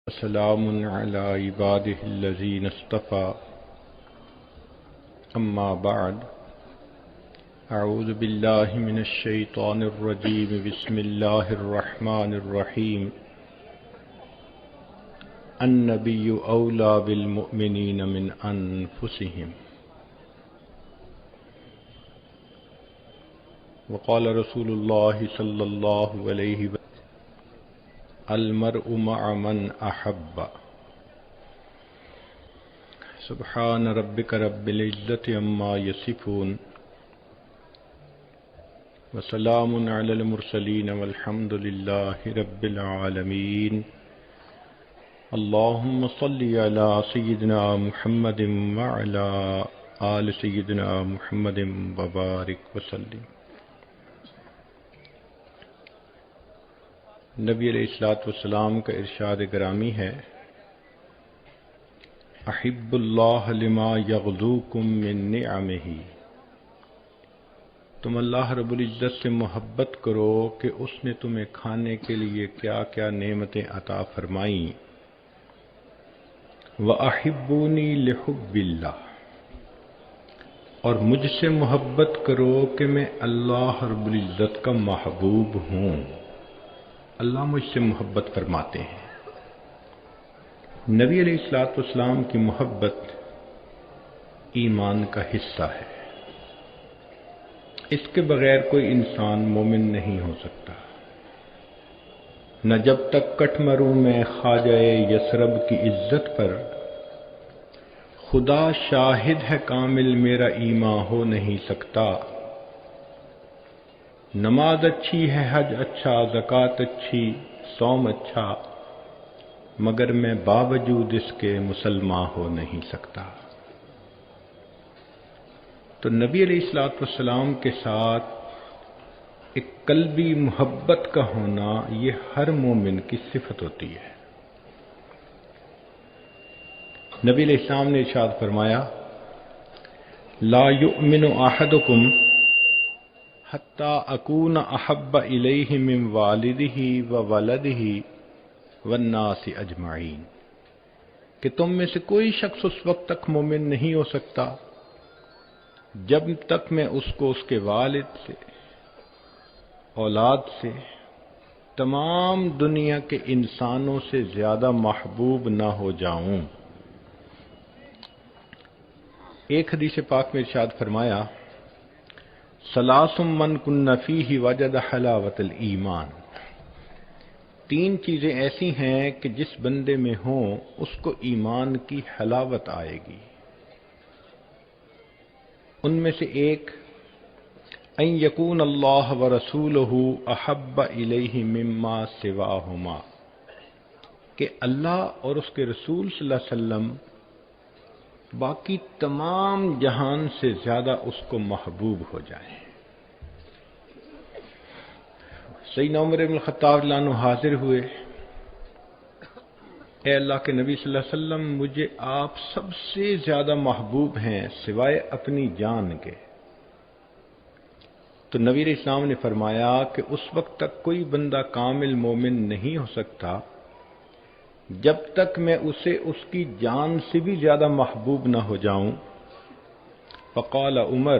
سلام على عباده الذين اصطفى أما بعد أعوذ بالله من الشيطان الرجيم بسم الله الرحمن الرحيم النبي أولى بالمؤمنين من أنفسهم وقال رسول الله صلى الله عليه وسلم المرء مع من أحب سبحان ربك رب العزة عما يصفون وسلام على المرسلين والحمد لله رب العالمين اللهم صل على سيدنا محمد وعلى آل سيدنا محمد وبارك وسلم۔ نبی علیہ الصلوۃ والسلام کا ارشاد گرامی ہے، احب اللہ لما یغدوکم من نعمہ، تم اللہ رب العزت سے محبت کرو کہ اس نے تمہیں کھانے کے لیے کیا کیا نعمتیں عطا فرمائیں۔ وَأَحِبُّونِي لِحُبِّ اللَّهِ، اور مجھ سے محبت کرو کہ میں اللہ رب العزت کا محبوب ہوں، اللہ مجھ سے محبت فرماتے ہیں۔ نبی علیہ الصلوۃ والسلام کی محبت ایمان کا حصہ ہے، اس کے بغیر کوئی انسان مومن نہیں ہو سکتا۔ نہ جب تک کٹمرو میں خواجہ یثرب کی عزت پر خدا شاہد ہے کامل میرا ایمان ہو نہیں سکتا۔ نماز اچھی ہے، حج اچھا، زکوٰۃ اچھی، صوم اچھا، مگر میں باوجود اس کے مسلمان ہو نہیں سکتا۔ تو نبی علیہ الصلوۃ والسلام کے ساتھ ایک قلبی محبت کا ہونا یہ ہر مومن کی صفت ہوتی ہے۔ نبی علیہ السلام نے ارشاد فرمایا، لا یؤمن احدکم حتی اکون احب الیہ من والدہ وولدہ والناس اجمعین، کہ تم میں سے کوئی شخص اس وقت تک مومن نہیں ہو سکتا جب تک میں اس کو اس کے والد سے، اولاد سے، تمام دنیا کے انسانوں سے زیادہ محبوب نہ ہو جاؤں۔ ایک حدیث پاک میں ارشاد فرمایا، ثلاث من کن فیہ وجد حلاوۃ الایمان، تین چیزیں ایسی ہیں کہ جس بندے میں ہوں اس کو ایمان کی حلاوت آئے گی۔ ان میں سے ایک، ان یکون اللہ ورسولہ احب الیہ مما سواہما، کہ اللہ اور اس کے رسول صلی اللہ علیہ وسلم باقی تمام جہان سے زیادہ اس کو محبوب ہو جائیں۔ سیدنا عمر بن الخطاب رضی اللہ عنہ حاضر ہوئے، اے اللہ کے نبی صلی اللہ علیہ وسلم، مجھے آپ سب سے زیادہ محبوب ہیں سوائے اپنی جان کے۔ تو نبی علیہ السلام نے فرمایا کہ اس وقت تک کوئی بندہ کامل مومن نہیں ہو سکتا جب تک میں اسے اس کی جان سے بھی زیادہ محبوب نہ ہو جاؤں۔ فقال عمر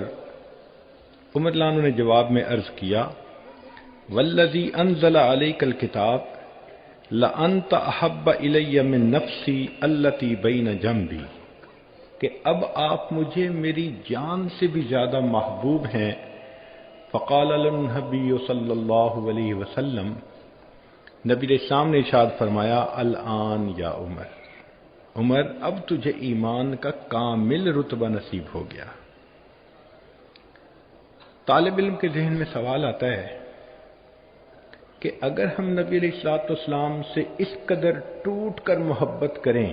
اللہ عنہ نے جواب میں عرض کیا، والذی انزل علیک الکتاب لانت احب الی من نفسی التی بین جنبی، کہ اب آپ مجھے میری جان سے بھی زیادہ محبوب ہیں۔ فقال النبی صلی اللہ علیہ وسلم، نبی علیہ السلام نے ارشاد فرمایا، الآن یا عمر، اب تجھے ایمان کا کامل رتبہ نصیب ہو گیا۔ طالب علم کے ذہن میں سوال آتا ہے کہ اگر ہم نبی علیہ الصلوۃ والسلام سے اس قدر ٹوٹ کر محبت کریں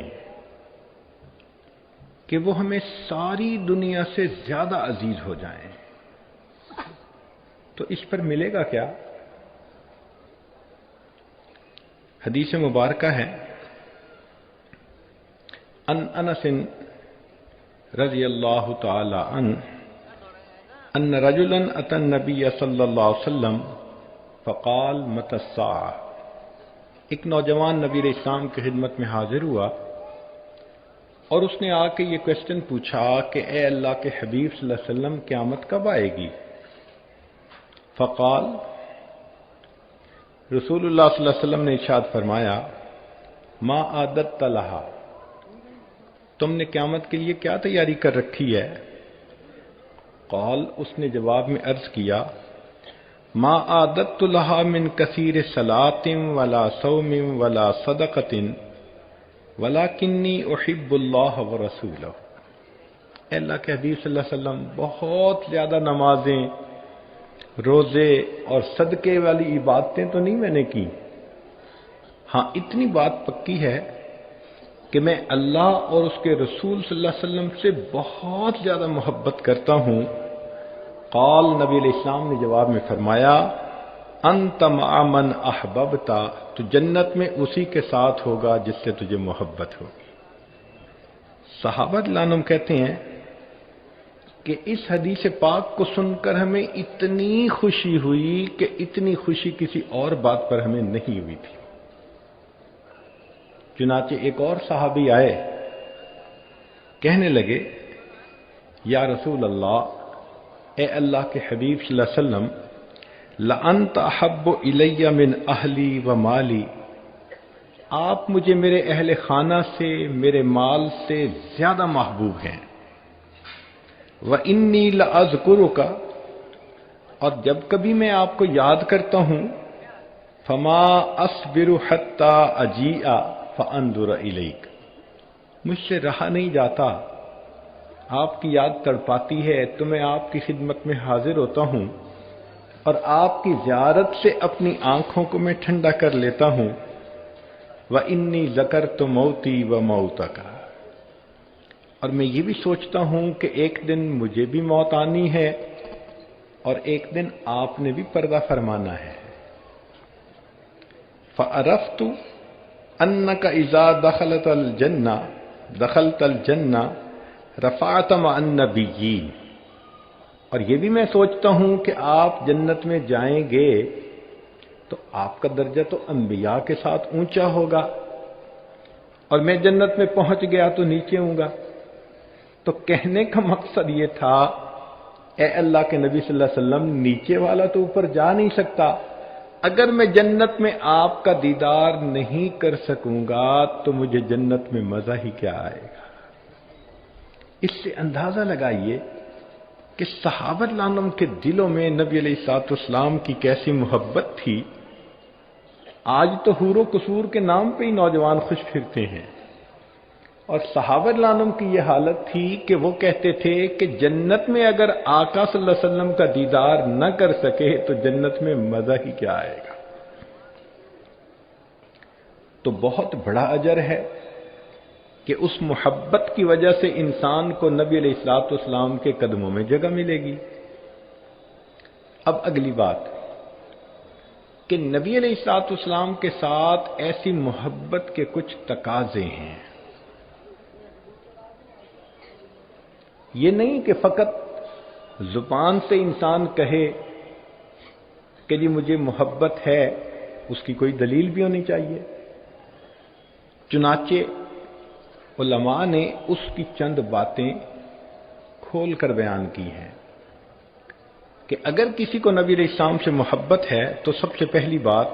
کہ وہ ہمیں ساری دنیا سے زیادہ عزیز ہو جائیں، تو اس پر ملے گا کیا؟ حدیث مبارکہ ہے، ان انس رضی اللہ تعالی عنہ ان رجلا اتى النبي صلی اللہ علیہ وسلم فقال متى الساعة، ایک نوجوان نبی علیہ السلام کی خدمت میں حاضر ہوا اور اس نے آ کے یہ کوشچن پوچھا کہ اے اللہ کے حبیب صلی اللہ علیہ وسلم قیامت کب آئے گی؟ فقال، رسول اللہ صلی اللہ علیہ وسلم نے ارشاد فرمایا، ما عادت لہا، تم نے قیامت کے لیے کیا تیاری کر رکھی ہے؟ قال، اس نے جواب میں عرض کیا، ما عادت لہا من کثیر صلاۃ ولا صوم ولا صدقۃ ولکنی احب اللہ ورسولہ۔ اے اللہ کے حبیب صلی اللہ علیہ وسلم، بہت زیادہ نمازیں، روزے اور صدقے والی عبادتیں تو نہیں میں نے کی، ہاں اتنی بات پکی ہے کہ میں اللہ اور اس کے رسول صلی اللہ علیہ وسلم سے بہت زیادہ محبت کرتا ہوں۔ قال، نبی علیہ السلام نے جواب میں فرمایا، انت مع من احببت، تو جنت میں اسی کے ساتھ ہوگا جس سے تجھے محبت ہوگی۔ صحابہ رضی اللہ عنہم کہتے ہیں کہ اس حدیث پاک کو سن کر ہمیں اتنی خوشی ہوئی کہ اتنی خوشی کسی اور بات پر ہمیں نہیں ہوئی تھی۔ چنانچہ ایک اور صحابی آئے، کہنے لگے، یا رسول اللہ، اے اللہ کے حبیب صلی اللہ علیہ وسلم، لَأَنْتَ أَحَبُّ إِلَيَّ مِنْ أَهْلِي وَمَالِي، آپ مجھے میرے اہل خانہ سے، میرے مال سے زیادہ محبوب ہیں۔ وَإِنِّي لَأَذْكُرُكَ، اور جب کبھی میں آپ کو یاد کرتا ہوں، فَمَا أَصْبِرُ حَتَّى أَجِيءَ فَأَنظُرَ إِلَيْكَ، مجھ سے رہا نہیں جاتا، آپ کی یاد تڑپاتی ہے تو میں آپ کی خدمت میں حاضر ہوتا ہوں اور آپ کی زیارت سے اپنی آنکھوں کو میں ٹھنڈا کر لیتا ہوں۔ وَإِنِّي ذَكَرْتُ مَوْتِي وَمَوْتَكَ، اور میں یہ بھی سوچتا ہوں کہ ایک دن مجھے بھی موت آنی ہے اور ایک دن آپ نے بھی پردہ فرمانا ہے۔ فَعَرَفْتُ أَنَّكَ إِذَا دَخَلْتَ الْجَنَّةَ رَفَعْتَ مَعَ النَّبِيِّينَ، اور یہ بھی میں سوچتا ہوں کہ آپ جنت میں جائیں گے تو آپ کا درجہ تو انبیاء کے ساتھ اونچا ہوگا، اور میں جنت میں پہنچ گیا تو نیچے ہوں گا۔ تو کہنے کا مقصد یہ تھا، اے اللہ کے نبی صلی اللہ علیہ وسلم، نیچے والا تو اوپر جا نہیں سکتا، اگر میں جنت میں آپ کا دیدار نہیں کر سکوں گا تو مجھے جنت میں مزہ ہی کیا آئے گا۔ اس سے اندازہ لگائیے کہ صحابہ رضی اللہ عنہم کے دلوں میں نبی علیہ الصلوۃ والسلام کی کیسی محبت تھی۔ آج تو حور و قصور کے نام پہ ہی نوجوان خوش پھرتے ہیں، اور صحابہ رضی اللہ عنہم کی یہ حالت تھی کہ وہ کہتے تھے کہ جنت میں اگر آقا صلی اللہ علیہ وسلم کا دیدار نہ کر سکے تو جنت میں مزہ ہی کیا آئے گا۔ تو بہت بڑا اجر ہے کہ اس محبت کی وجہ سے انسان کو نبی علیہ الصلوۃ والسلام کے قدموں میں جگہ ملے گی۔ اب اگلی بات کہ نبی علیہ الصلوۃ والسلام کے ساتھ ایسی محبت کے کچھ تقاضے ہیں۔ یہ نہیں کہ فقط زبان سے انسان کہے کہ جی مجھے محبت ہے، اس کی کوئی دلیل بھی ہونی چاہیے۔ چنانچہ علماء نے اس کی چند باتیں کھول کر بیان کی ہیں کہ اگر کسی کو نبی علیہ السلام سے محبت ہے تو سب سے پہلی بات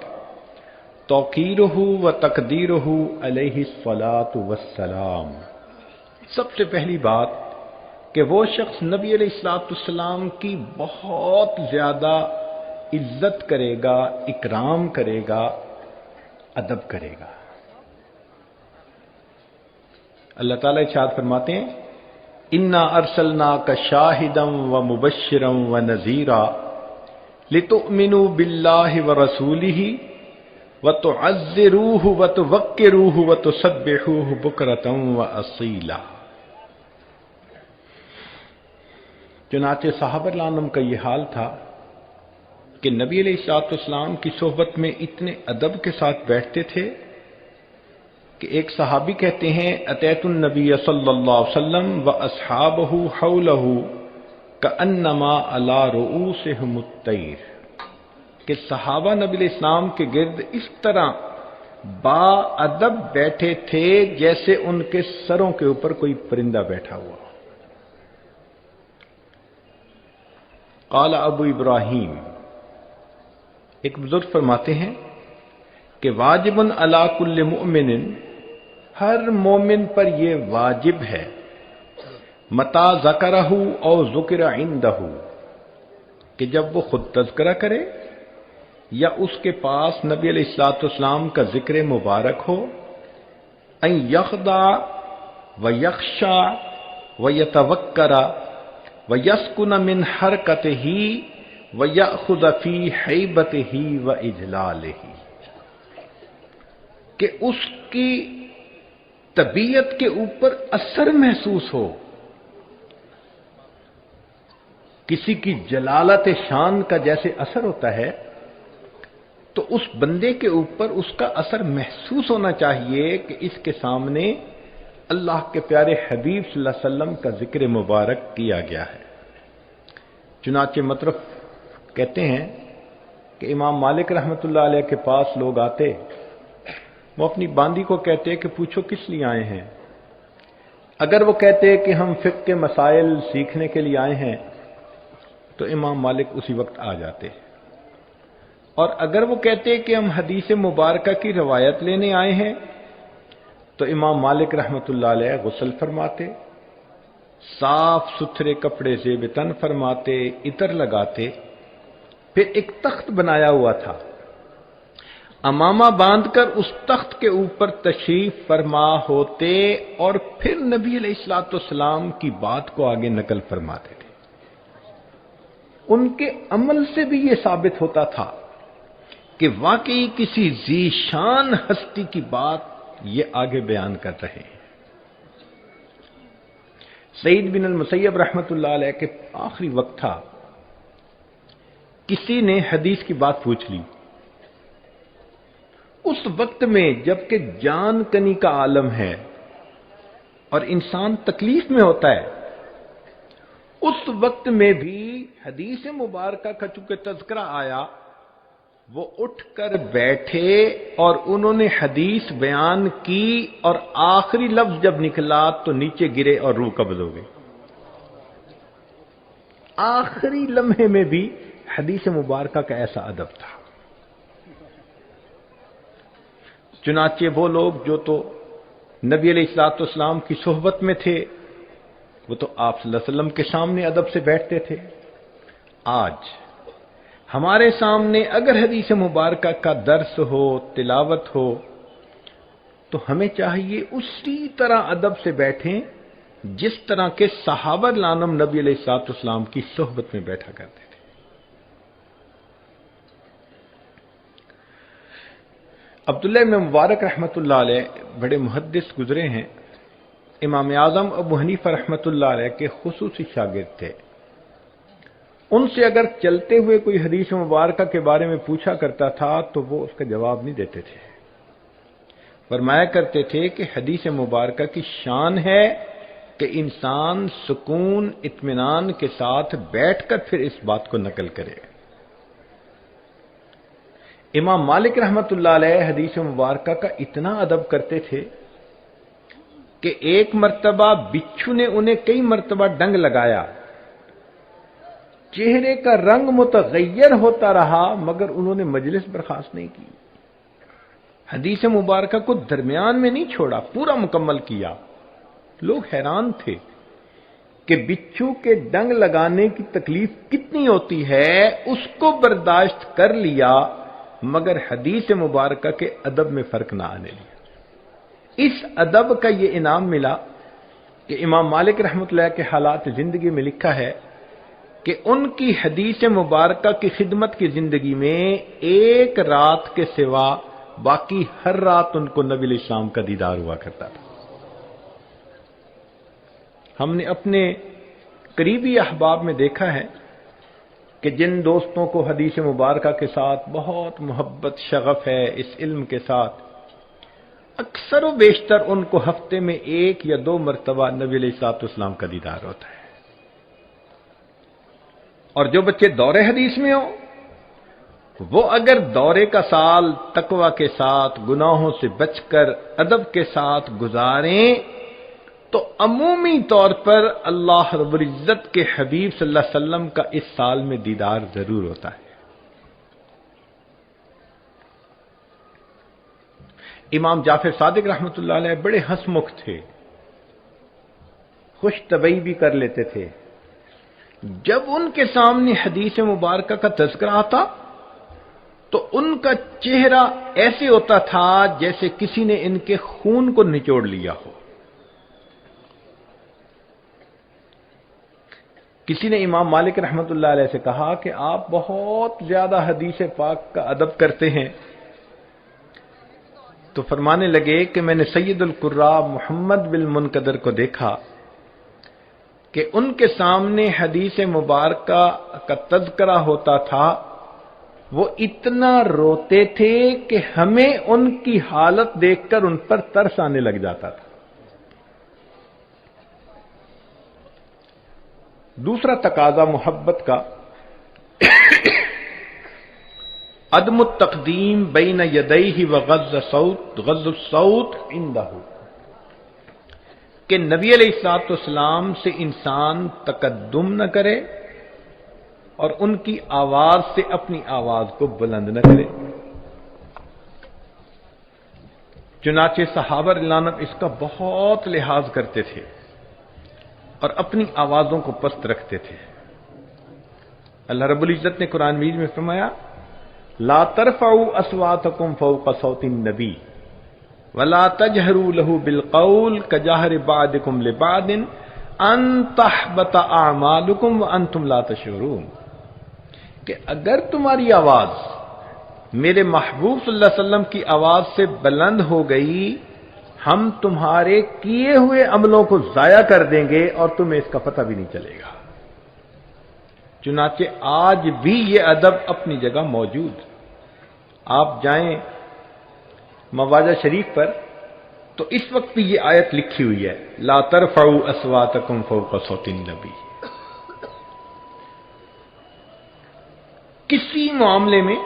توقیرہ و تقدیرہ علیہ الصلاۃ والسلام، سب سے پہلی بات کہ وہ شخص نبی علیہ الصلوۃ والسلام کی بہت زیادہ عزت کرے گا، اکرام کرے گا، ادب کرے گا۔ اللہ تعالیٰ ارشاد فرماتے ہیں، انا ارسلناک شاہدا ومبشرا ونذیرا لتؤمنوا باللہ ورسولہ وتعزروہ وتوقروہ وتسبحوہ بکرۃ واصیلا۔ چنانچہ صحابہ رضی اللہ عنہم کا یہ حال تھا کہ نبی علیہ الصلوۃ والسلام کی صحبت میں اتنے ادب کے ساتھ بیٹھتے تھے کہ ایک صحابی کہتے ہیں، اتیت النبی صلی اللہ علیہ وسلم واصحابہ حولہ کانما علی رؤوسہم الطیر، کہ صحابہ نبی علیہ السلام کے گرد اس طرح با ادب بیٹھے تھے جیسے ان کے سروں کے اوپر کوئی پرندہ بیٹھا ہوا۔ قال ابو ابراہیم، ایک بزرگ فرماتے ہیں کہ واجب علی کل مؤمن، ہر مومن پر یہ واجب ہے، متا ذکرہ او ذکر عندہ، کہ جب وہ خود تذکرہ کرے یا اس کے پاس نبی علیہ الصلوۃ والسلام کا ذکر مبارک ہو، ان یخضع ویخشع ویتوکر ویسکن من حرکتہ ویأخذ فی ہیبتہ واجلالہ، کہ اس کی طبیعت کے اوپر اثر محسوس ہو، کسی کی جلالت شان کا جیسے اثر ہوتا ہے تو اس بندے کے اوپر اس کا اثر محسوس ہونا چاہیے کہ اس کے سامنے اللہ کے پیارے حبیب صلی اللہ علیہ وسلم کا ذکر مبارک کیا گیا ہے۔ چنانچہ مطرف کہتے ہیں کہ امام مالک رحمۃ اللہ علیہ کے پاس لوگ آتے، وہ اپنی باندی کو کہتے کہ پوچھو کس لیے آئے ہیں؟ اگر وہ کہتے کہ ہم فقہ کے مسائل سیکھنے کے لیے آئے ہیں تو امام مالک اسی وقت آ جاتے، اور اگر وہ کہتے کہ ہم حدیث مبارکہ کی روایت لینے آئے ہیں تو امام مالک رحمۃ اللہ علیہ غسل فرماتے، صاف ستھرے کپڑے زیب تن فرماتے، عطر لگاتے، پھر ایک تخت بنایا ہوا تھا، امامہ باندھ کر اس تخت کے اوپر تشریف فرما ہوتے اور پھر نبی علیہ الصلوۃ والسلام کی بات کو آگے نقل فرماتے تھے۔ ان کے عمل سے بھی یہ ثابت ہوتا تھا کہ واقعی کسی ذی شان ہستی کی بات یہ آگے بیان کر رہے ہیں۔ سعید بن المسیب رحمۃ اللہ علیہ کے آخری وقت تھا، کسی نے حدیث کی بات پوچھ لی، اس وقت میں جبکہ جان کنی کا عالم ہے اور انسان تکلیف میں ہوتا ہے، اس وقت میں بھی حدیث مبارکہ کا چونکہ تذکرہ آیا، وہ اٹھ کر بیٹھے اور انہوں نے حدیث بیان کی، اور آخری لفظ جب نکلا تو نیچے گرے اور روح قبض ہو گئی۔ آخری لمحے میں بھی حدیث مبارکہ کا ایسا ادب تھا۔ چنانچہ وہ لوگ جو تو نبی علیہ الصلوۃ والسلام کی صحبت میں تھے، وہ تو آپ صلی اللہ علیہ وسلم کے سامنے ادب سے بیٹھتے تھے۔ آج ہمارے سامنے اگر حدیث مبارکہ کا درس ہو، تلاوت ہو، تو ہمیں چاہیے اسی طرح ادب سے بیٹھیں جس طرح کے صحابہ رضوان نبی علیہ الصلوۃ والسلام کی صحبت میں بیٹھا کرتے تھے۔ عبداللہ بن مبارک رحمۃ اللہ علیہ بڑے محدث گزرے ہیں، امام اعظم ابو حنیفہ رحمۃ اللہ علیہ کے خصوصی شاگرد تھے۔ ان سے اگر چلتے ہوئے کوئی حدیث مبارکہ کے بارے میں پوچھا کرتا تھا تو وہ اس کا جواب نہیں دیتے تھے، فرمایا کرتے تھے کہ حدیث مبارکہ کی شان ہے کہ انسان سکون اطمینان کے ساتھ بیٹھ کر پھر اس بات کو نقل کرے۔ امام مالک رحمۃ اللہ علیہ حدیث مبارکہ کا اتنا ادب کرتے تھے کہ ایک مرتبہ بچھو نے انہیں کئی مرتبہ ڈنگ لگایا، چہرے کا رنگ متغیر ہوتا رہا مگر انہوں نے مجلس برخاست نہیں کی، حدیث مبارکہ کو درمیان میں نہیں چھوڑا، پورا مکمل کیا۔ لوگ حیران تھے کہ بچھو کے ڈنگ لگانے کی تکلیف کتنی ہوتی ہے، اس کو برداشت کر لیا مگر حدیث مبارکہ کے ادب میں فرق نہ آنے لیا۔ اس ادب کا یہ انعام ملا کہ امام مالک رحمۃ اللہ کے حالات زندگی میں لکھا ہے کہ ان کی حدیث مبارکہ کی خدمت کی زندگی میں ایک رات کے سوا باقی ہر رات ان کو نبی علیہ السلام کا دیدار ہوا کرتا تھا۔ ہم نے اپنے قریبی احباب میں دیکھا ہے کہ جن دوستوں کو حدیث مبارکہ کے ساتھ بہت محبت شغف ہے، اس علم کے ساتھ، اکثر و بیشتر ان کو ہفتے میں 1 یا 2 مرتبہ نبی علیہ الصلوۃ والسلام کا دیدار ہوتا ہے۔ اور جو بچے دور حدیث میں ہوں وہ اگر دورے کا سال تقوی کے ساتھ گناہوں سے بچ کر ادب کے ساتھ گزاریں تو عمومی طور پر اللہ رب العزت کے حبیب صلی اللہ علیہ وسلم کا اس سال میں دیدار ضرور ہوتا ہے۔ امام جعفر صادق رحمۃ اللہ علیہ بڑے ہنسمکھ تھے، خوش طبعی بھی کر لیتے تھے۔ جب ان کے سامنے حدیث مبارکہ کا تذکرہ آتا تو ان کا چہرہ ایسے ہوتا تھا جیسے کسی نے ان کے خون کو نچوڑ لیا ہو۔ کسی نے امام مالک رحمۃ اللہ علیہ سے کہا کہ آپ بہت زیادہ حدیث پاک کا ادب کرتے ہیں، تو فرمانے لگے کہ میں نے سید القراء محمد بن منقدر کو دیکھا کہ ان کے سامنے حدیث مبارکہ کا تذکرہ ہوتا تھا، وہ اتنا روتے تھے کہ ہمیں ان کی حالت دیکھ کر ان پر ترس آنے لگ جاتا تھا۔ دوسرا تقاضا محبت کا عدم التقدیم بین یدیہ وغض الصوت عندہ، کہ نبی علیہ الصلوۃ والسلام سے انسان تقدم نہ کرے اور ان کی آواز سے اپنی آواز کو بلند نہ کرے۔ چنانچہ صحابہ رضی اللہ عنہم اس کا بہت لحاظ کرتے تھے اور اپنی آوازوں کو پست رکھتے تھے۔ اللہ رب العزت نے قرآن مجید میں فرمایا لا ترفعوا اصواتکم فوق صوت النبی ولا تجهروا له بالقول كجهر بعضكم لبعض ان تحبط اعمالكم وانتم لا تشعرون، کہ اگر تمہاری آواز میرے محبوب صلی اللہ علیہ وسلم کی آواز سے بلند ہو گئی، ہم تمہارے کیے ہوئے عملوں کو ضائع کر دیں گے اور تمہیں اس کا پتہ بھی نہیں چلے گا۔ چنانچہ آج بھی یہ ادب اپنی جگہ موجود۔ آپ جائیں مواجہ شریف پر تو اس وقت بھی یہ آیت لکھی ہوئی ہے لا ترفعوا اصواتکم فوق صوت النبی۔ کسی معاملے میں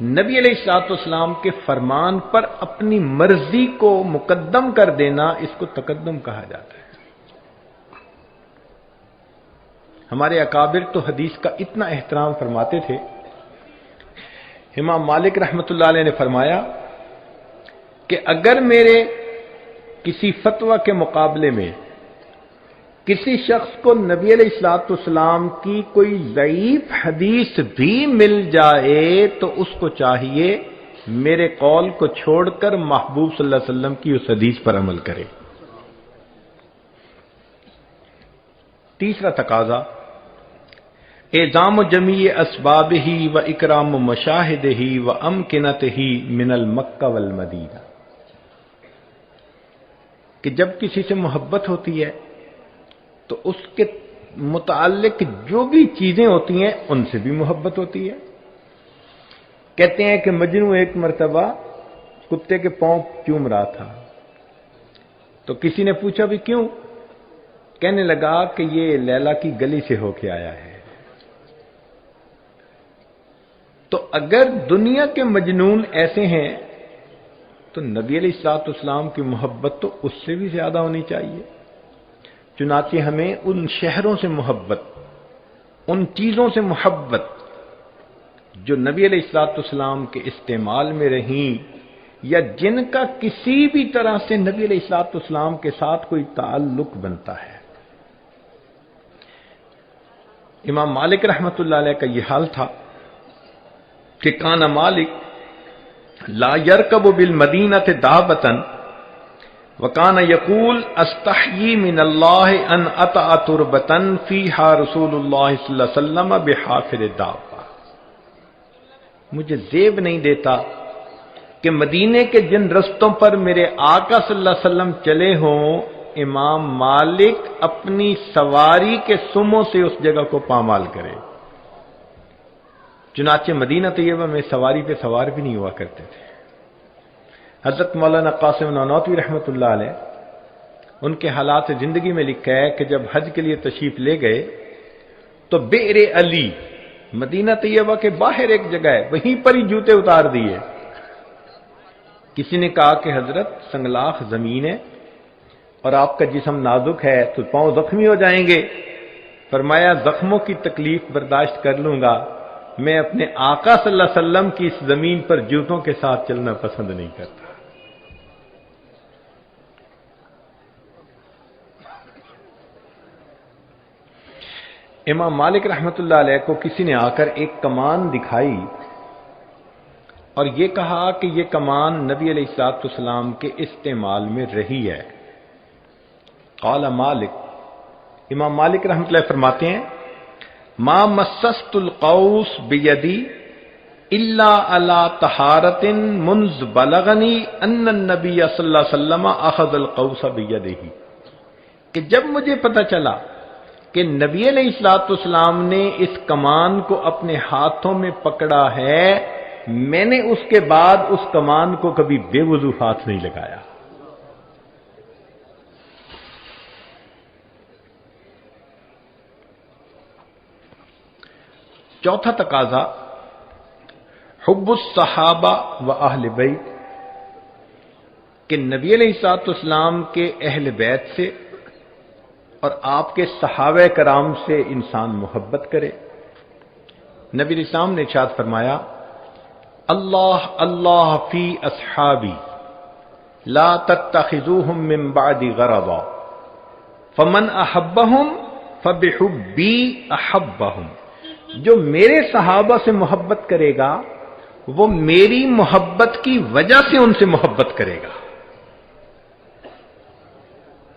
نبی علیہ الصلوۃ والسلام کے فرمان پر اپنی مرضی کو مقدم کر دینا، اس کو تقدم کہا جاتا ہے۔ ہمارے اکابر تو حدیث کا اتنا احترام فرماتے تھے۔ امام مالک رحمۃ اللہ علیہ نے فرمایا کہ اگر میرے کسی فتویٰ کے مقابلے میں کسی شخص کو نبی علیہ الصلوۃ والسلام کی کوئی ضعیف حدیث بھی مل جائے تو اس کو چاہیے میرے قول کو چھوڑ کر محبوب صلی اللہ علیہ وسلم کی اس حدیث پر عمل کرے۔ تیسرا تقاضا اعظام جمیع اسبابہ و اکرام مشاہدہ و امکنتہ من المکہ والمدینہ، کہ جب کسی سے محبت ہوتی ہے تو اس کے متعلق جو بھی چیزیں ہوتی ہیں ان سے بھی محبت ہوتی ہے۔ کہتے ہیں کہ مجنو ایک مرتبہ کتے کے پاؤں چوم رہا تھا تو کسی نے پوچھا بھی کیوں؟ کہنے لگا کہ یہ لیلا کی گلی سے ہو کے آیا ہے۔ تو اگر دنیا کے مجنون ایسے ہیں تو نبی علیہ الصلوۃ والسلام کی محبت تو اس سے بھی زیادہ ہونی چاہیے۔ چنانچہ ہمیں ان شہروں سے محبت، ان چیزوں سے محبت جو نبی علیہ الصلوۃ والسلام کے استعمال میں رہیں یا جن کا کسی بھی طرح سے نبی علیہ الصلوۃ والسلام کے ساتھ کوئی تعلق بنتا ہے۔ امام مالک رحمۃ اللہ علیہ کا یہ حال تھا کہ کان مالک لا یرکب بالمدینۃ دابۃ وکان یقول استحیی من اللہ ان اطأ تربۃ فیہا رسول اللہ صلی اللہ علیہ وسلم بحافر الدابہ، مجھے زیب نہیں دیتا کہ مدینے کے جن رستوں پر میرے آقا صلی اللہ علیہ وسلم چلے ہوں امام مالک اپنی سواری کے سموں سے اس جگہ کو پامال کرے۔ چنانچہ مدینہ طیبہ میں سواری پہ سوار بھی نہیں ہوا کرتے تھے۔ حضرت مولانا قاسم نانوتوی رحمۃ اللہ علیہ ان کے حالات زندگی میں لکھا ہے کہ جب حج کے لیے تشریف لے گئے تو بئر علی مدینہ طیبہ کے باہر ایک جگہ ہے، وہیں پر ہی جوتے اتار دیے۔ کسی نے کہا کہ حضرت سنگلاخ زمین ہے اور آپ کا جسم نازک ہے تو پاؤں زخمی ہو جائیں گے۔ فرمایا زخموں کی تکلیف برداشت کر لوں گا، میں اپنے آقا صلی اللہ علیہ وسلم کی اس زمین پر جوتوں کے ساتھ چلنا پسند نہیں کرتا۔ امام مالک رحمۃ اللہ علیہ کو کسی نے آ کر ایک کمان دکھائی اور یہ کہا کہ یہ کمان نبی علیہ الصلوۃ والسلام کے استعمال میں رہی ہے۔ قال مالک، امام مالک رحمۃ اللہ فرماتے ہیں ما مسست القوس بیدی الا علی طہارۃ منذ بلغنی ان النبی صلی اللہ علیہ وسلم اخذ القوس بیدہ، کہ جب مجھے پتہ چلا کہ نبی علیہ الصلوۃ والسلام نے اس کمان کو اپنے ہاتھوں میں پکڑا ہے، میں نے اس کے بعد اس کمان کو کبھی بے وضو ہاتھ نہیں لگایا۔ چوتھا تقاضا حب الصحابہ و اہل بیت، کہ نبی علیہ الصلوۃ والسلام کے اہل بیت سے اور آپ کے صحابہ کرام سے انسان محبت کرے۔ نبی علیہ السلام نے ارشاد فرمایا اللہ اللہ فی اصحابی لا تتخذوهم من بعد غرضا فمن احبهم فبحبی احبهم، جو میرے صحابہ سے محبت کرے گا وہ میری محبت کی وجہ سے ان سے محبت کرے گا۔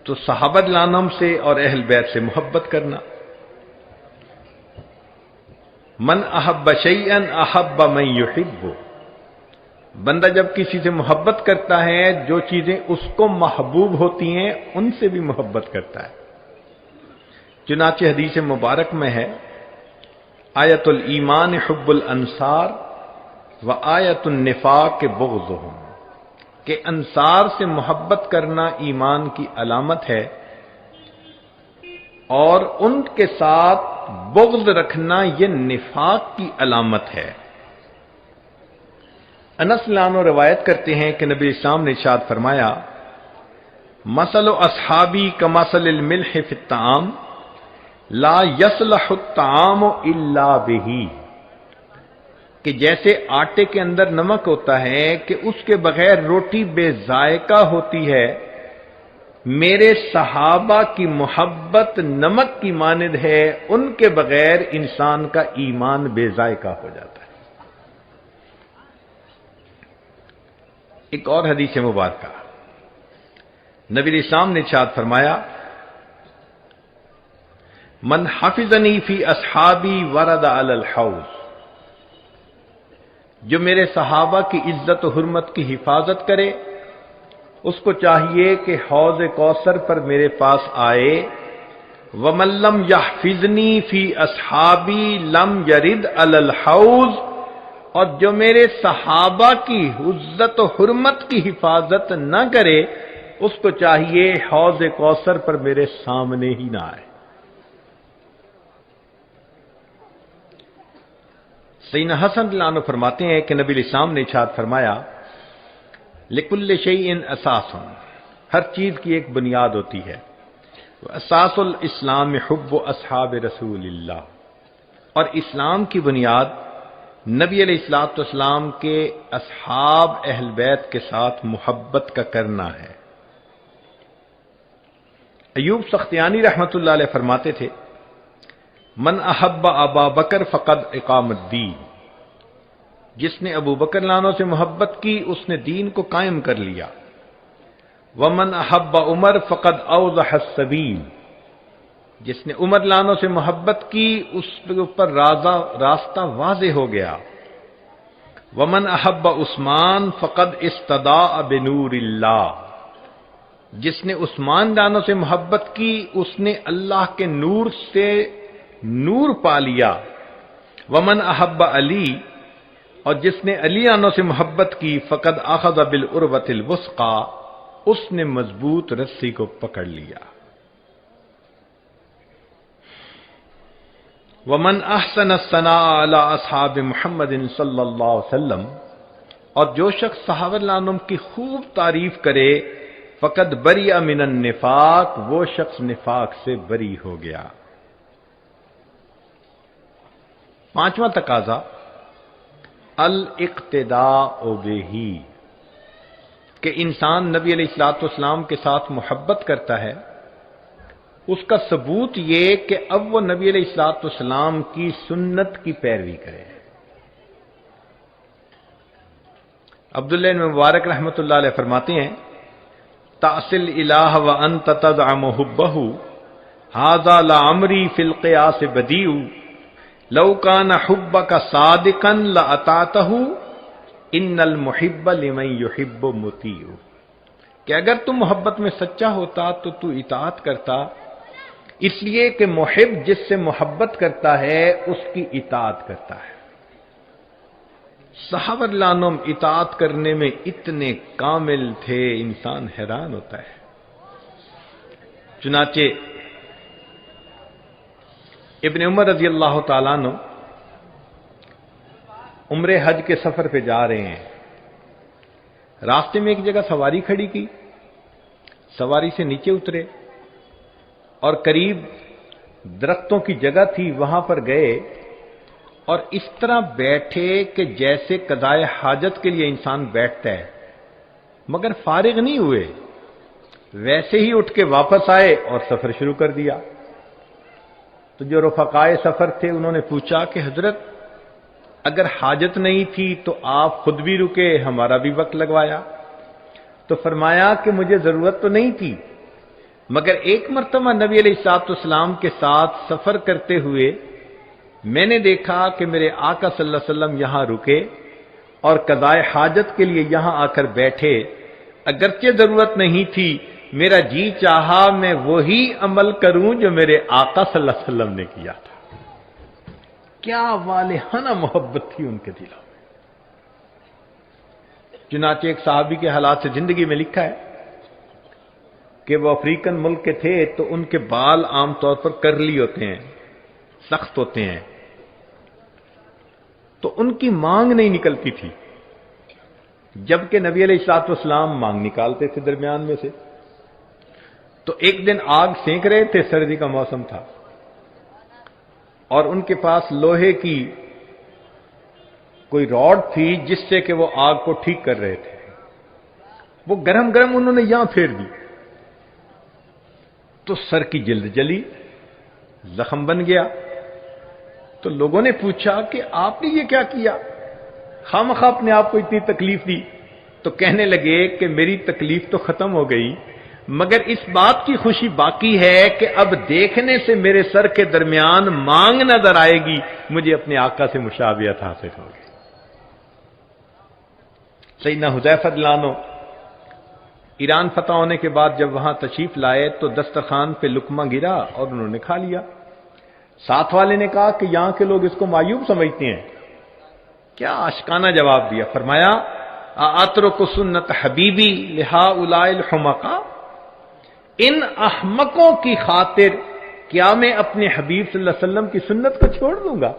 تو صحابہ لانم سے اور اہل بیت سے محبت کرنا۔ من احب شیئا احب من یحب، بندہ جب کسی سے محبت کرتا ہے جو چیزیں اس کو محبوب ہوتی ہیں ان سے بھی محبت کرتا ہے۔ چنانچہ حدیث مبارک میں ہے آیت الایمان حب الانصار و آیت النفاق بغضهم، کہ انصار سے محبت کرنا ایمان کی علامت ہے اور ان کے ساتھ بغض رکھنا یہ نفاق کی علامت ہے۔ انس لانو روایت کرتے ہیں کہ نبی اسلام نے ارشاد فرمایا مثل اصحابی کمثل الملح فی الطعام لا یصلح الطعام الا بہ، کہ جیسے آٹے کے اندر نمک ہوتا ہے کہ اس کے بغیر روٹی بے ذائقہ ہوتی ہے، میرے صحابہ کی محبت نمک کی مانند ہے، ان کے بغیر انسان کا ایمان بے ذائقہ ہو جاتا ہے۔ ایک اور حدیث مبارکہ نبی علیہ السلام نے ارشاد فرمایا من حفظنی فی اصحابی ورد علی الحوض، جو میرے صحابہ کی عزت و حرمت کی حفاظت کرے اس کو چاہیے کہ حوض کوثر پر میرے پاس آئے۔ وَمَن لَّمْ يَحْفِظْنِي فِي أَصْحَابِي لَمْ يَرِدْ عَلَى الْحَوْضِ، اور جو میرے صحابہ کی عزت و حرمت کی حفاظت نہ کرے اس کو چاہیے حوض کوثر پر میرے سامنے ہی نہ آئے۔ سیدنا حسن رضی اللہ عنہ فرماتے ہیں کہ نبی علیہ السلام نے ارشاد فرمایا لکل شیء اساس، ہر چیز کی ایک بنیاد ہوتی ہے، اساس الاسلام حب اصحاب رسول اللہ، اور اسلام کی بنیاد نبی علیہ الصلوۃ والسلام کے اصحاب اہل بیت کے ساتھ محبت کا کرنا ہے۔ ایوب سختیانی رحمۃ اللہ علیہ فرماتے تھے من احب ابا بکر فقد اقام الدین، جس نے ابو بکر لانوں سے محبت کی اس نے دین کو قائم کر لیا۔ ومن احب عمر فقد اوضح السبیل، جس نے عمر لانوں سے محبت کی اس کے اوپر راستہ واضح ہو گیا۔ ومن احب عثمان فقد استضاء بنور اللہ، جس نے عثمان لانوں سے محبت کی اس نے اللہ کے نور سے نور پا لیا۔ ومن احب علی، اور جس نے علی عنہ سے محبت کی فقد اخذ بالعروۃ الوثقی، اس نے مضبوط رسی کو پکڑ لیا۔ ومن احسن الثناء علی اصحاب محمد صلی اللہ علیہ وسلم، اور جو شخص صحابہ رضی اللہ عنہم کی خوب تعریف کرے، فقد بری من النفاق، وہ شخص نفاق سے بری ہو گیا۔ پانچواں تقاضا الاقتداء بہ، کہ انسان نبی علیہ الصلوۃ والسلام کے ساتھ محبت کرتا ہے، اس کا ثبوت یہ کہ اب وہ نبی علیہ الصلوۃ والسلام کی سنت کی پیروی کرے۔ عبداللہ بن مبارک رحمۃ اللہ علیہ فرماتے ہیں، تعصل الہ وانت تزعم حبہ، ھذا لعمری فی القیاس بدیع، لو کان حبک صادقا لاطعتہ، ان المحب لمن یحب مطیع، کہ اگر تم محبت میں سچا ہوتا تو اطاعت کرتا، اس لیے کہ محب جس سے محبت کرتا ہے اس کی اطاعت کرتا ہے۔ صحابہ رضی اللہ عنہم اطاعت کرنے میں اتنے کامل تھے، انسان حیران ہوتا ہے۔ چنانچہ ابن عمر رضی اللہ تعالیٰ عنہ عمرہ حج کے سفر پہ جا رہے ہیں، راستے میں ایک جگہ سواری کھڑی کی، سواری سے نیچے اترے اور قریب درختوں کی جگہ تھی، وہاں پر گئے اور اس طرح بیٹھے کہ جیسے قضائے حاجت کے لیے انسان بیٹھتا ہے، مگر فارغ نہیں ہوئے، ویسے ہی اٹھ کے واپس آئے اور سفر شروع کر دیا۔ تو جو رفقائے سفر تھے انہوں نے پوچھا کہ حضرت اگر حاجت نہیں تھی تو آپ خود بھی رکے، ہمارا بھی وقت لگوایا؟ تو فرمایا کہ مجھے ضرورت تو نہیں تھی، مگر ایک مرتبہ نبی علیہ الصلوۃ والسلام کے ساتھ سفر کرتے ہوئے میں نے دیکھا کہ میرے آقا صلی اللہ علیہ وسلم یہاں رکے اور قضائے حاجت کے لیے یہاں آ کر بیٹھے، اگرچہ ضرورت نہیں تھی، میرا جی چاہا میں وہی عمل کروں جو میرے آقا صلی اللہ علیہ وسلم نے کیا تھا۔ کیا والہانہ محبت تھی ان کے دلوں میں۔ چنانچہ ایک صحابی کے حالات سے زندگی میں لکھا ہے کہ وہ افریقن ملک کے تھے، تو ان کے بال عام طور پر کرلی ہوتے ہیں، سخت ہوتے ہیں، تو ان کی مانگ نہیں نکلتی تھی، جبکہ نبی علیہ الصلوۃ والسلام مانگ نکالتے تھے درمیان میں سے۔ تو ایک دن آگ سینک رہے تھے، سردی کا موسم تھا، اور ان کے پاس لوہے کی کوئی راڈ تھی جس سے کہ وہ آگ کو ٹھیک کر رہے تھے، وہ گرم گرم انہوں نے یہاں پھیر دی تو سر کی جلد جلی، زخم بن گیا۔ تو لوگوں نے پوچھا کہ آپ نے یہ کیا کیا، خامخواہ اپنے آپ کو اتنی تکلیف دی؟ تو کہنے لگے کہ میری تکلیف تو ختم ہو گئی، مگر اس بات کی خوشی باقی ہے کہ اب دیکھنے سے میرے سر کے درمیان مانگ نظر آئے گی، مجھے اپنے آقا سے مشابہت حاصل ہوگی۔ سیدنا حذیفہ رضی اللہ عنہ ایران فتح ہونے کے بعد جب وہاں تشریف لائے تو دسترخوان پہ لقمہ گرا اور انہوں نے کھا لیا۔ ساتھ والے نے کہا کہ یہاں کے لوگ اس کو معیوب سمجھتے ہیں، کیا عاشقانہ جواب دیا، فرمایا اترک سنت حبیبی لہؤلاء الحمقاء، ان احمقوں کی خاطر کیا میں اپنے حبیب صلی اللہ علیہ وسلم کی سنت کو چھوڑ دوں گا؟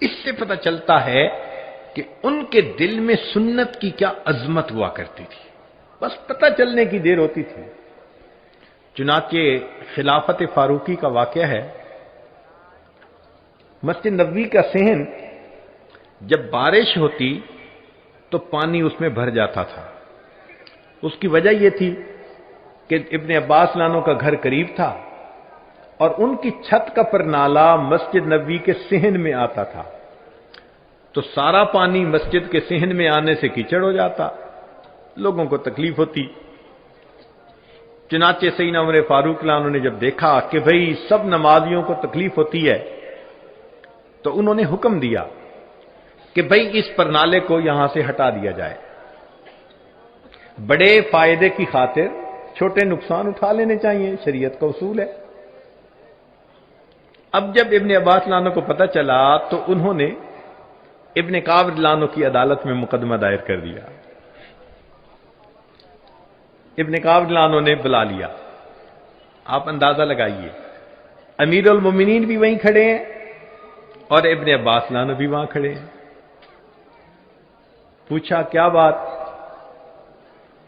اس سے پتہ چلتا ہے کہ ان کے دل میں سنت کی کیا عظمت ہوا کرتی تھی، بس پتہ چلنے کی دیر ہوتی تھی۔ چنانچہ خلافت فاروقی کا واقعہ ہے، مسجد نبوی کا صحن جب بارش ہوتی تو پانی اس میں بھر جاتا تھا۔ اس کی وجہ یہ تھی کہ ابن عباس لانوں کا گھر قریب تھا اور ان کی چھت کا پرنالہ مسجد نبوی کے صحن میں آتا تھا، تو سارا پانی مسجد کے صحن میں آنے سے کیچڑ ہو جاتا، لوگوں کو تکلیف ہوتی۔ چنانچہ سیدنا عمر فاروق لانوں نے جب دیکھا کہ بھئی سب نمازیوں کو تکلیف ہوتی ہے تو انہوں نے حکم دیا کہ بھئی اس پرنالے کو یہاں سے ہٹا دیا جائے، بڑے فائدے کی خاطر چھوٹے نقصان اٹھا لینے چاہیے، شریعت کا اصول ہے۔ اب جب ابن عباس لانوں کو پتہ چلا تو انہوں نے ابن کعب لانوں کی عدالت میں مقدمہ دائر کر دیا۔ ابن کعب لانوں نے بلا لیا، آپ اندازہ لگائیے امیر المومنین بھی وہیں کھڑے ہیں اور ابن عباس لانو بھی وہاں کھڑے ہیں. پوچھا کیا بات؟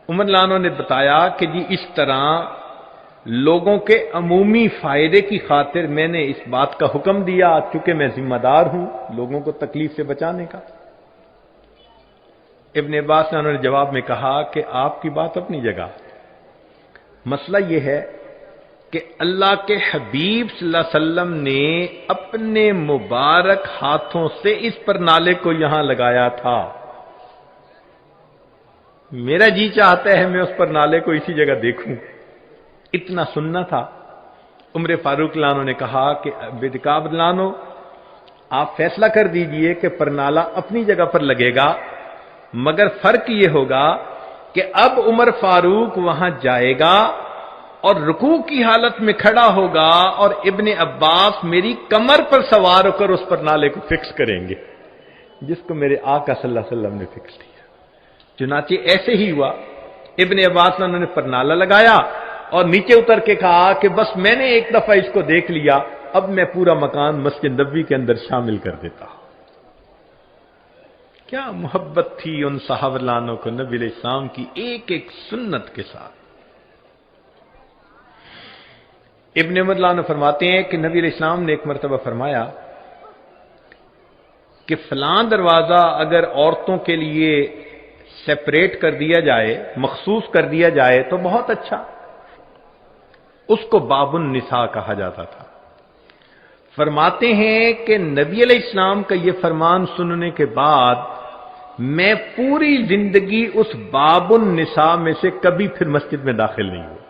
عمر لانو نے بتایا کہ جی اس طرح لوگوں کے عمومی فائدے کی خاطر میں نے اس بات کا حکم دیا چونکہ میں ذمہ دار ہوں لوگوں کو تکلیف سے بچانے کا. ابن عباس نے جواب میں کہا کہ آپ کی بات اپنی جگہ، مسئلہ یہ ہے کہ اللہ کے حبیب صلی اللہ علیہ وسلم نے اپنے مبارک ہاتھوں سے اس پر نالے کو یہاں لگایا تھا. میرا جی چاہتا ہے میں اس پر نالے کو اسی جگہ دیکھوں، اتنا سننا تھا. عمر فاروق لانو نے کہا کہ بدکاب لانو آپ فیصلہ کر دیجئے کہ پرنالہ اپنی جگہ پر لگے گا، مگر فرق یہ ہوگا کہ اب عمر فاروق وہاں جائے گا اور رکوع کی حالت میں کھڑا ہوگا اور ابن عباس میری کمر پر سوار ہو کر اس پر نالے کو فکس کریں گے جس کو میرے آقا صلی اللہ علیہ وسلم نے فکس کیا. چنانچہ ایسے ہی ہوا. ابن عباس نے پر نالا لگایا اور نیچے اتر کے کہا کہ بس میں نے ایک دفعہ اس کو دیکھ لیا، اب میں پورا مکان مسجد نبوی کے اندر شامل کر دیتا ہوں. کیا محبت تھی ان صحابہ لانوں کو نبی علیہ السلام کی ایک ایک سنت کے ساتھ. ابن عمر لانو فرماتے ہیں کہ نبی علیہ السلام نے ایک مرتبہ فرمایا کہ فلاں دروازہ اگر عورتوں کے لیے سیپریٹ کر دیا جائے، مخصوص کر دیا جائے تو بہت اچھا. اس کو باب النساء کہا جاتا تھا. فرماتے ہیں کہ نبی علیہ السلام کا یہ فرمان سننے کے بعد میں پوری زندگی اس باب النساء میں سے کبھی پھر مسجد میں داخل نہیں ہوا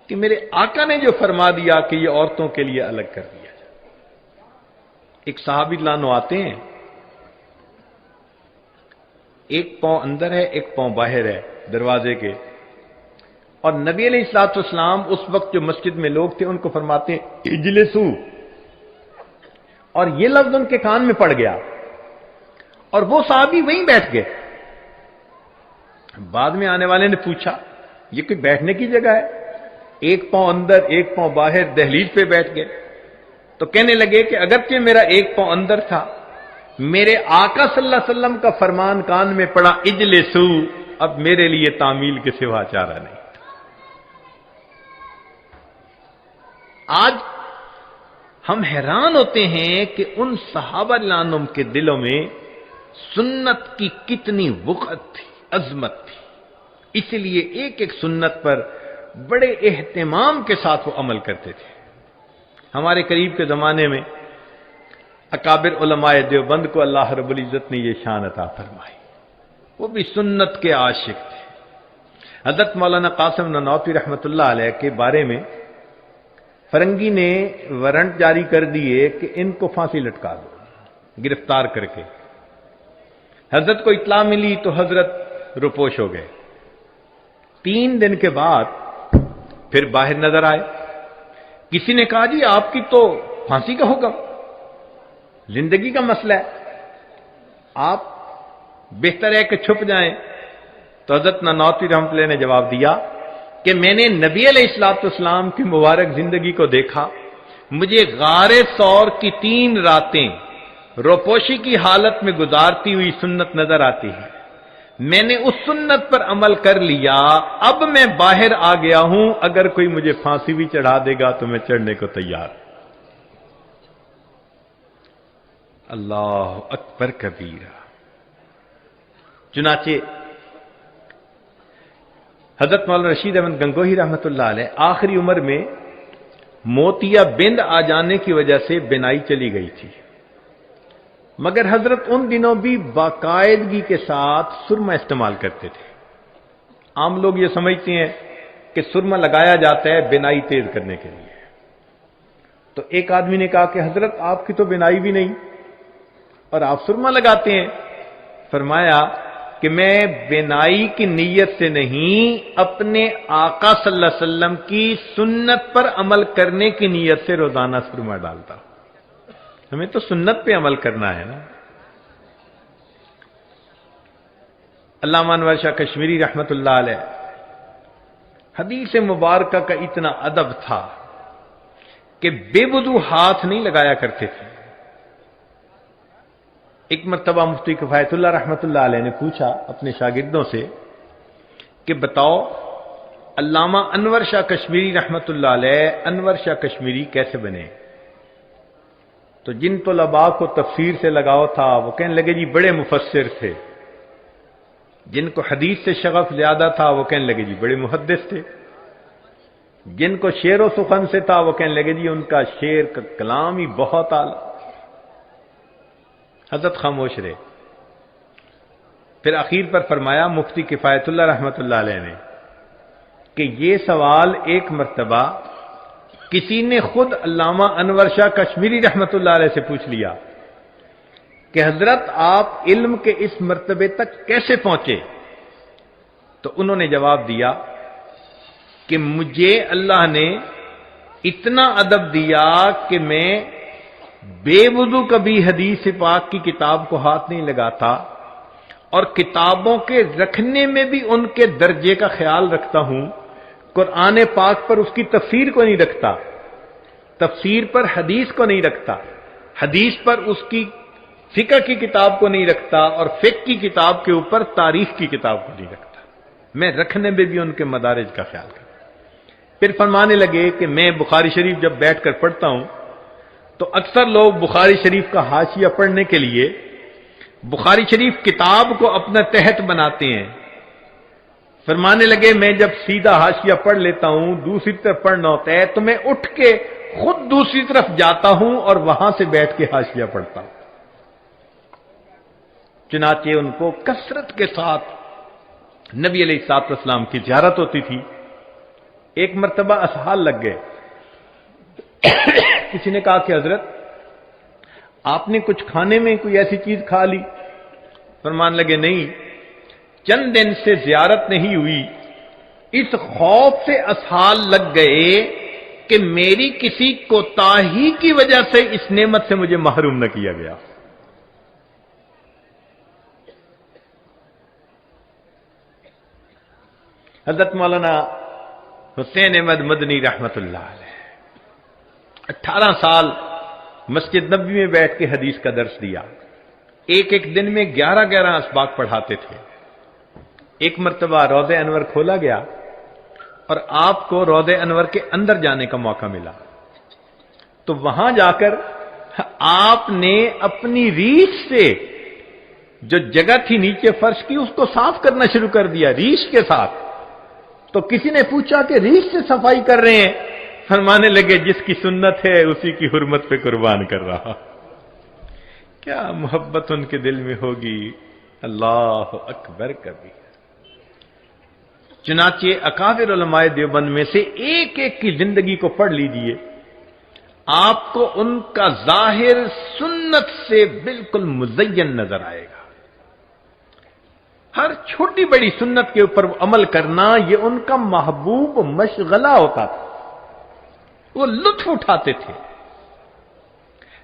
کہ میرے آقا نے جو فرما دیا کہ یہ عورتوں کے لیے الگ کر دیا جائے. ایک صحابی لانو آتے ہیں، ایک پاؤں اندر ہے ایک پاؤں باہر ہے دروازے کے، اور نبی علیہ الصلوۃ والسلام اس وقت جو مسجد میں لوگ تھے ان کو فرماتے ہیں اجلسو، اور یہ لفظ ان کے کان میں پڑ گیا اور وہ صحابی وہیں بیٹھ گئے. بعد میں آنے والے نے پوچھا یہ کوئی بیٹھنے کی جگہ ہے؟ ایک پاؤں اندر ایک پاؤں باہر، دہلیز پہ بیٹھ گئے. تو کہنے لگے کہ اگرچہ میرا ایک پاؤں اندر تھا، میرے آقا صلی اللہ علیہ وسلم کا فرمان کان میں پڑا اجلسو، اب میرے لیے تعمیل کے سوا چارہ نہیں. آج ہم حیران ہوتے ہیں کہ ان صحابہ رضوان کے دلوں میں سنت کی کتنی وقعت تھی، عظمت تھی. اس لیے ایک ایک سنت پر بڑے اہتمام کے ساتھ وہ عمل کرتے تھے. ہمارے قریب کے زمانے میں اکابر علماء دیوبند کو اللہ رب العزت نے یہ شان عطا فرمائی، وہ بھی سنت کے عاشق تھے. حضرت مولانا قاسم نانوتوی رحمۃ اللہ علیہ کے بارے میں فرنگی نے وارنٹ جاری کر دیے کہ ان کو پھانسی لٹکا دو، گرفتار کر کے. حضرت کو اطلاع ملی تو حضرت روپوش ہو گئے. 3 دن کے بعد پھر باہر نظر آئے. کسی نے کہا جی آپ کی تو پھانسی کا حکم، زندگی کا مسئلہ ہے، آپ بہتر ہے کہ چھپ جائیں. تو حضرت نانوتوی رحمۃ اللہ نے جواب دیا کہ میں نے نبی علیہ الصلوۃ والسلام کی مبارک زندگی کو دیکھا، مجھے غار ثور کی 3 راتیں روپوشی کی حالت میں گزارتی ہوئی سنت نظر آتی ہے. میں نے اس سنت پر عمل کر لیا، اب میں باہر آ گیا ہوں، اگر کوئی مجھے پھانسی بھی چڑھا دے گا تو میں چڑھنے کو تیار. اللہ اکبر کبیرہ. چنانچہ حضرت مولانا رشید احمد گنگوہی رحمۃ اللہ علیہ آخری عمر میں موتیا بند آ جانے کی وجہ سے بینائی چلی گئی تھی، مگر حضرت ان دنوں بھی باقاعدگی کے ساتھ سرما استعمال کرتے تھے. عام لوگ یہ سمجھتے ہیں کہ سرما لگایا جاتا ہے بینائی تیز کرنے کے لیے. تو ایک آدمی نے کہا کہ حضرت آپ کی تو بینائی بھی نہیں اور آپ سرما لگاتے ہیں. فرمایا کہ میں بینائی کی نیت سے نہیں، اپنے آقا صلی اللہ علیہ وسلم کی سنت پر عمل کرنے کی نیت سے روزانہ سرما ڈالتا. ہمیں تو سنت پہ عمل کرنا ہے نا. علامہ انور شاہ کشمیری رحمۃ اللہ علیہ حدیث مبارکہ کا اتنا ادب تھا کہ بے وضو ہاتھ نہیں لگایا کرتے تھے۔ ایک مرتبہ مفتی کفایت اللہ رحمۃ اللہ علیہ نے پوچھا اپنے شاگردوں سے کہ بتاؤ علامہ انور شاہ کشمیری رحمۃ اللہ علیہ انور شاہ کشمیری کیسے بنے؟ تو جن طلباء کو تفسیر سے لگاؤ تھا وہ کہنے لگے جی بڑے مفسر تھے، جن کو حدیث سے شغف زیادہ تھا وہ کہنے لگے جی بڑے محدث تھے، جن کو شعر و سخن سے تھا وہ کہنے لگے جی ان کا شعر کا کلام ہی بہت اعلی۔ حضرت خاموش رہے۔ پھر اخیر پر فرمایا مفتی کفایت اللہ رحمۃ اللہ علیہ نے کہ یہ سوال ایک مرتبہ کسی نے خود علامہ انور شاہ کشمیری رحمۃ اللہ علیہ سے پوچھ لیا کہ حضرت آپ علم کے اس مرتبے تک کیسے پہنچے؟ تو انہوں نے جواب دیا کہ مجھے اللہ نے اتنا ادب دیا کہ میں بے وضو کبھی حدیث پاک کی کتاب کو ہاتھ نہیں لگاتا، اور کتابوں کے رکھنے میں بھی ان کے درجے کا خیال رکھتا ہوں۔ قرآن پاک پر اس کی تفسیر کو نہیں رکھتا، تفسیر پر حدیث کو نہیں رکھتا، حدیث پر اس کی فقہ کی کتاب کو نہیں رکھتا، اور فقہ کی کتاب کے اوپر تاریخ کی کتاب کو نہیں رکھتا۔ میں رکھنے میں بھی ان کے مدارج کا خیال کرتا۔ پھر فرمانے لگے کہ میں بخاری شریف جب بیٹھ کر پڑھتا ہوں تو اکثر لوگ بخاری شریف کا حاشیہ پڑھنے کے لیے بخاری شریف کتاب کو اپنا تحت بناتے ہیں۔ فرمانے لگے میں جب سیدھا حاشیہ پڑھ لیتا ہوں، دوسری طرف پڑھنا ہوتا ہے تو میں اٹھ کے خود دوسری طرف جاتا ہوں اور وہاں سے بیٹھ کے حاشیہ پڑھتا ہوں۔ چنانچہ ان کو کثرت کے ساتھ نبی علیہ الصلوۃ والسلام کی زیارت ہوتی تھی۔ ایک مرتبہ اسحال لگ گئے، کسی نے کہا کہ حضرت آپ نے کچھ کھانے میں کوئی ایسی چیز کھا لی؟ فرمان لگے نہیں، چند دن سے زیارت نہیں ہوئی، اس خوف سے اسحال لگ گئے کہ میری کسی کوتاہی کی وجہ سے اس نعمت سے مجھے محروم نہ کیا گیا۔ حضرت مولانا حسین احمد مدنی رحمت اللہ علیہ 18 سال مسجد نبوی میں بیٹھ کے حدیث کا درس دیا، ایک ایک دن میں 11 اسباق پڑھاتے تھے۔ ایک مرتبہ روضہ انور کھولا گیا اور آپ کو روضہ انور کے اندر جانے کا موقع ملا، تو وہاں جا کر آپ نے اپنی ریش سے جو جگہ تھی نیچے فرش کی اس کو صاف کرنا شروع کر دیا ریش کے ساتھ۔ تو کسی نے پوچھا کہ ریش سے صفائی کر رہے ہیں؟ فرمانے لگے جس کی سنت ہے اسی کی حرمت پہ قربان کر رہا۔ کیا محبت ان کے دل میں ہوگی، اللہ اکبر کبھی۔ چنانچہ اکابر علماء دیوبند میں سے ایک ایک کی زندگی کو پڑھ لیجئے، آپ کو ان کا ظاہر سنت سے بالکل مزین نظر آئے گا۔ ہر چھوٹی بڑی سنت کے اوپر عمل کرنا یہ ان کا محبوب مشغلہ ہوتا تھا، وہ لطف اٹھاتے تھے۔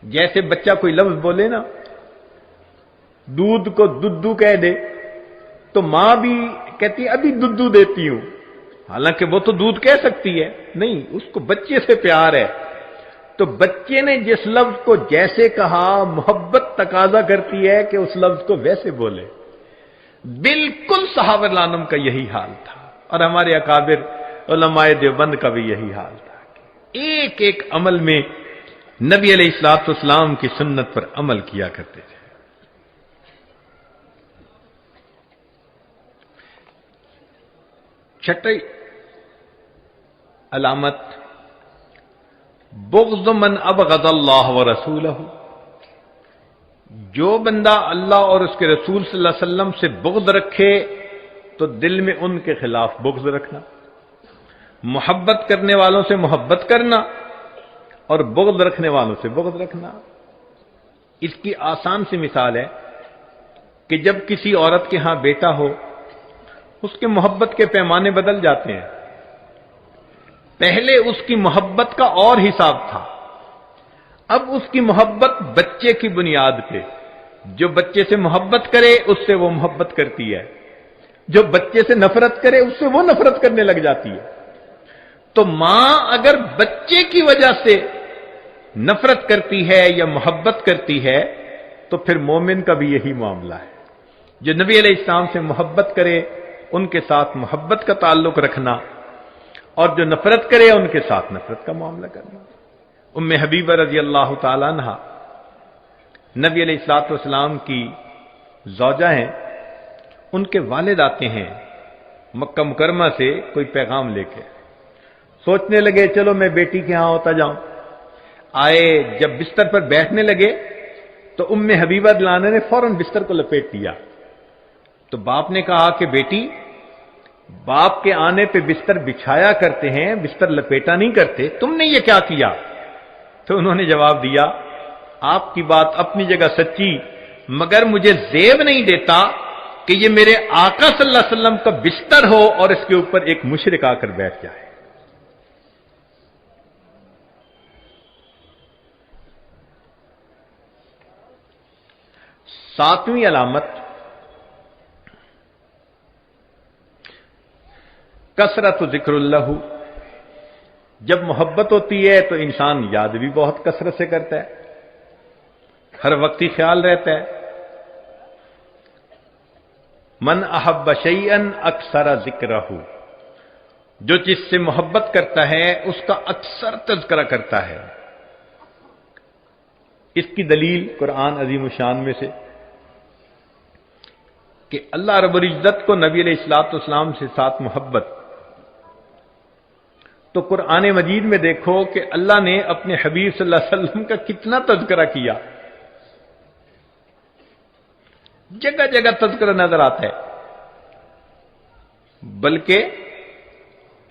جیسے بچہ کوئی لفظ بولے نا، دودھ کو دودو کہہ دے تو ماں بھی کہتی ہے ابھی دودو دیتی ہوں، حالانکہ وہ تو دودھ کہہ سکتی ہے، نہیں، اس کو بچے سے پیار ہے۔ تو بچے نے جس لفظ کو جیسے کہا محبت تقاضا کرتی ہے کہ اس لفظ کو ویسے بولے۔ بالکل صحابہ رضوان کا یہی حال تھا، اور ہمارے اکابر علماء دیوبند کا بھی یہی حال تھا، ایک ایک عمل میں نبی علیہ الصلوۃ والسلام کی سنت پر عمل کیا کرتے تھے۔ چھٹی علامت بغض من ابغض اللہ ورسولہ، جو بندہ اللہ اور اس کے رسول صلی اللہ علیہ وسلم سے بغض رکھے تو دل میں ان کے خلاف بغض رکھنا، محبت کرنے والوں سے محبت کرنا اور بغض رکھنے والوں سے بغض رکھنا۔ اس کی آسان سی مثال ہے کہ جب کسی عورت کے ہاں بیٹا ہو، اس کے محبت کے پیمانے بدل جاتے ہیں۔ پہلے اس کی محبت کا اور حساب تھا، اب اس کی محبت بچے کی بنیاد پہ، جو بچے سے محبت کرے اس سے وہ محبت کرتی ہے، جو بچے سے نفرت کرے اس سے وہ نفرت کرنے لگ جاتی ہے۔ تو ماں اگر بچے کی وجہ سے نفرت کرتی ہے یا محبت کرتی ہے تو پھر مومن کا بھی یہی معاملہ ہے. جو نبی علیہ السلام سے محبت کرے ان کے ساتھ محبت کا تعلق رکھنا، اور جو نفرت کرے ان کے ساتھ نفرت کا معاملہ کرنا. ام حبیبہ رضی اللہ تعالیٰ عنہا نبی علیہ الصلوۃ والسلام کی زوجہ ہیں. ان کے والد آتے ہیں مکہ مکرمہ سے کوئی پیغام لے کے. سوچنے لگے چلو میں بیٹی کے ہاں ہوتا جاؤں. آئے، جب بستر پر بیٹھنے لگے تو ام حبیبہ دلانہ نے فوراً بستر کو لپیٹ دیا. تو باپ نے کہا کہ بیٹی، باپ کے آنے پہ بستر بچھایا کرتے ہیں، بستر لپیٹا نہیں کرتے، تم نے یہ کیا کیا؟ تو انہوں نے جواب دیا، آپ کی بات اپنی جگہ سچی، مگر مجھے زیب نہیں دیتا کہ یہ میرے آقا صلی اللہ علیہ وسلم کا بستر ہو اور اس کے اوپر ایک مشرک آ کر بیٹھ جائے. ساتویں علامت کثرت ذکر اللہ. جب محبت ہوتی ہے تو انسان یاد بھی بہت کثرت سے کرتا ہے، ہر وقت ہی خیال رہتا ہے. من احب شیئا اکثر ذکرہ، جو جس سے محبت کرتا ہے اس کا اکثر تذکرہ کرتا ہے. اس کی دلیل قرآن عظیم الشان میں سے کہ اللہ رب العزت کو نبی علیہ الصلوۃ والسلام سے ساتھ محبت، تو قرآن مجید میں دیکھو کہ اللہ نے اپنے حبیب صلی اللہ علیہ وسلم کا کتنا تذکرہ کیا. جگہ جگہ تذکرہ نظر آتا ہے. بلکہ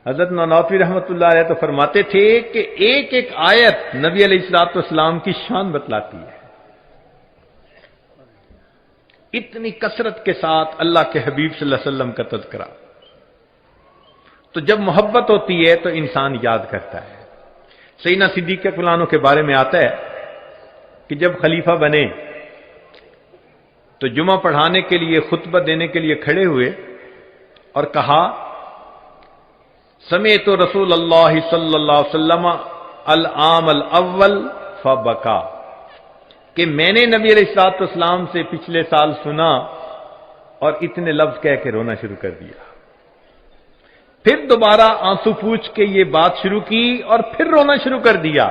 حضرت نانوتوی رحمۃ اللہ علیہ تو فرماتے تھے کہ ایک ایک آیت نبی علیہ الصلوۃ والسلام کی شان بتلاتی ہے. اتنی کثرت کے ساتھ اللہ کے حبیب صلی اللہ علیہ وسلم کا تذکرہ. تو جب محبت ہوتی ہے تو انسان یاد کرتا ہے. سیدنا صدیق اکبر عنہ کے بارے میں آتا ہے کہ جب خلیفہ بنے تو جمعہ پڑھانے کے لیے، خطبہ دینے کے لیے کھڑے ہوئے اور کہا، سمعت رسول اللہ صلی اللہ علیہ وسلم العام الاول فبکا، کہ میں نے نبی علیہ الصلوۃ والسلام سے پچھلے سال سنا اور اتنے لفظ کہہ کے رونا شروع کر دیا. پھر دوبارہ آنسو پوچھ کے یہ بات شروع کی اور پھر رونا شروع کر دیا.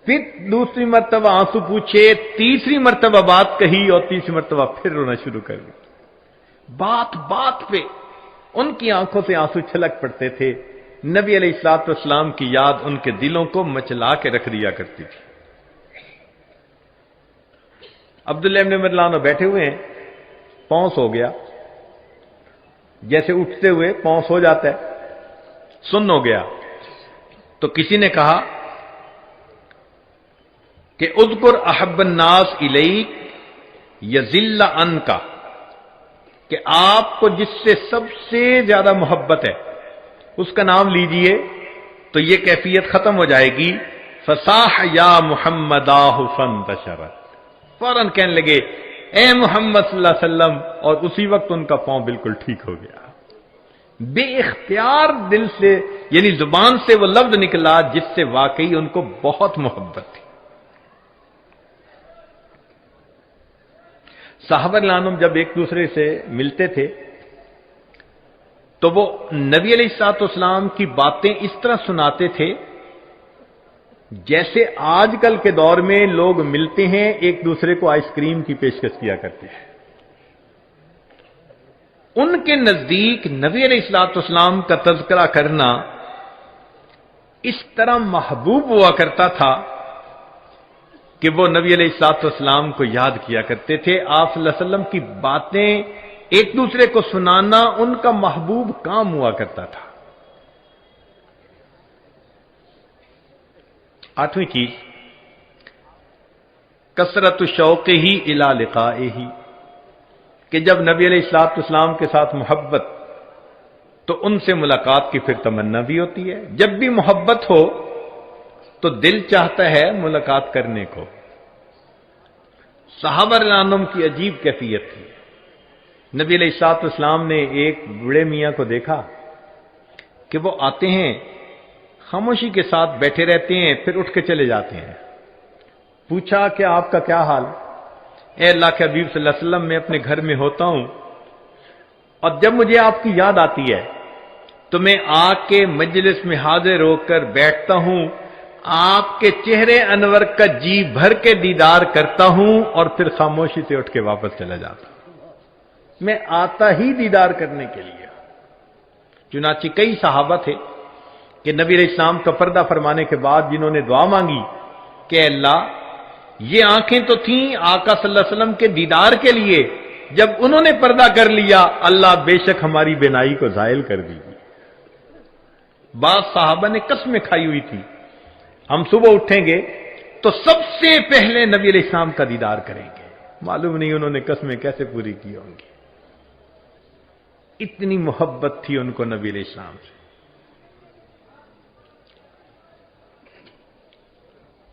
پھر دوسری مرتبہ آنسو پوچھے، تیسری مرتبہ بات کہی اور تیسری مرتبہ پھر رونا شروع کر دی. بات بات پہ ان کی آنکھوں سے آنسو چھلک پڑتے تھے. نبی علیہ الصلوۃ والسلام کی یاد ان کے دلوں کو مچلا کے رکھ دیا کرتی تھی. عبداللہ ابن مرلانو بیٹھے ہوئے ہیں، پاؤں سو گیا. جیسے اٹھتے ہوئے پاؤں سو جاتا ہے، سن ہو گیا. تو کسی نے کہا کہ اذکر احب الناس الیک یذل عنک، کہ آپ کو جس سے سب سے زیادہ محبت ہے اس کا نام لیجئے تو یہ کیفیت ختم ہو جائے گی. فصاح یا محمداہ فانتشرت، فوراً کہنے لگے اے محمد صلی اللہ علیہ وسلم، اور اسی وقت ان کا پاؤں بالکل ٹھیک ہو گیا. بے اختیار دل سے، یعنی زبان سے وہ لفظ نکلا جس سے واقعی ان کو بہت محبت تھی. صحابہ رضوان جب ایک دوسرے سے ملتے تھے تو وہ نبی علیہ الصلوۃ والسلام کی باتیں اس طرح سناتے تھے جیسے آج کل کے دور میں لوگ ملتے ہیں ایک دوسرے کو آئس کریم کی پیشکش کیا کرتے ہیں. ان کے نزدیک نبی علیہ الصلوۃ والسلام کا تذکرہ کرنا اس طرح محبوب ہوا کرتا تھا کہ وہ نبی علیہ الصلوۃ والسلام کو یاد کیا کرتے تھے. آپ صلی اللہ علیہ وسلم کی باتیں ایک دوسرے کو سنانا ان کا محبوب کام ہوا کرتا تھا. آٹھویں چیز کثرت شوق ہی الی لقائہ، کہ جب نبی علیہ الصلوۃ والسلام کے ساتھ محبت تو ان سے ملاقات کی پھر تمنا بھی ہوتی ہے. جب بھی محبت ہو تو دل چاہتا ہے ملاقات کرنے کو. صحابہ رضی اللہ عنہم کی عجیب کیفیت تھی. نبی علیہ الصلوۃ والسلام نے ایک بوڑھے میاں کو دیکھا کہ وہ آتے ہیں خاموشی کے ساتھ بیٹھے رہتے ہیں، پھر اٹھ کے چلے جاتے ہیں۔ پوچھا کہ آپ کا کیا حال؟ اے اللہ کے حبیب صلی اللہ علیہ وسلم، میں اپنے گھر میں ہوتا ہوں اور جب مجھے آپ کی یاد آتی ہے تو میں آ کے مجلس میں حاضر ہو کر بیٹھتا ہوں، آپ کے چہرے انور کا جی بھر کے دیدار کرتا ہوں اور پھر خاموشی سے اٹھ کے واپس چلا جاتا ہوں۔ میں آتا ہی دیدار کرنے کے لیے۔ چنانچہ کئی صحابہ تھے کہ نبی علیہ السلام کا پردہ فرمانے کے بعد جنہوں نے دعا مانگی کہ اللہ، یہ آنکھیں تو تھیں آقا صلی اللہ علیہ وسلم کے دیدار کے لیے، جب انہوں نے پردہ کر لیا اللہ بے شک ہماری بینائی کو زائل کر دیجیے۔ بعض صحابہ نے قسمیں کھائی ہوئی تھی، ہم صبح اٹھیں گے تو سب سے پہلے نبی علیہ السلام کا دیدار کریں گے۔ معلوم نہیں انہوں نے قسمیں کیسے پوری کی ہوں گی، اتنی محبت تھی ان کو نبی علیہ السلام سے۔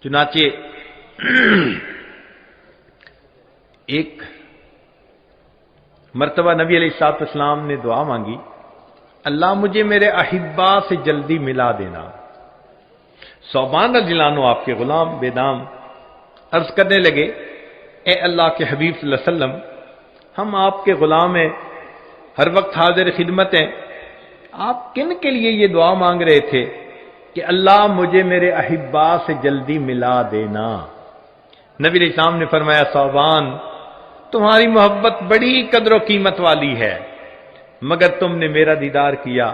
چنانچہ ایک مرتبہ نبی علیہ السلام نے دعا مانگی، اللہ مجھے میرے احبا سے جلدی ملا دینا۔ ثوبان رضی اللہ عنہ آپ کے غلام بے نام عرض کرنے لگے، اے اللہ کے حبیب صلی اللہ علیہ وسلم، ہم آپ کے غلام ہیں، ہر وقت حاضر خدمت ہیں، آپ کن کے لیے یہ دعا مانگ رہے تھے کہ اللہ مجھے میرے احبا سے جلدی ملا دینا؟ نبی علیہ السلام نے فرمایا، ثوبان تمہاری محبت بڑی قدر و قیمت والی ہے، مگر تم نے میرا دیدار کیا،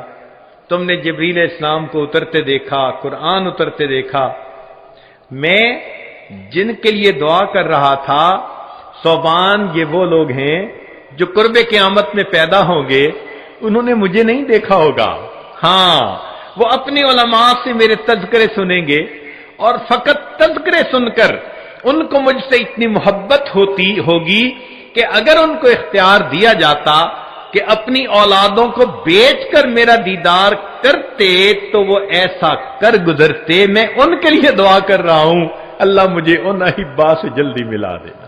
تم نے جبریل علیہ السلام کو اترتے دیکھا، قرآن اترتے دیکھا۔ میں جن کے لیے دعا کر رہا تھا ثوبان یہ وہ لوگ ہیں جو قرب قیامت میں پیدا ہوں گے، انہوں نے مجھے نہیں دیکھا ہوگا، ہاں وہ اپنے علماء سے میرے تذکرے سنیں گے، اور فقط تذکرے سن کر ان کو مجھ سے اتنی محبت ہوگی کہ اگر ان کو اختیار دیا جاتا کہ اپنی اولادوں کو بیچ کر میرا دیدار کرتے تو وہ ایسا کر گزرتے۔ میں ان کے لیے دعا کر رہا ہوں، اللہ مجھے ان احبا سے جلدی ملا دینا۔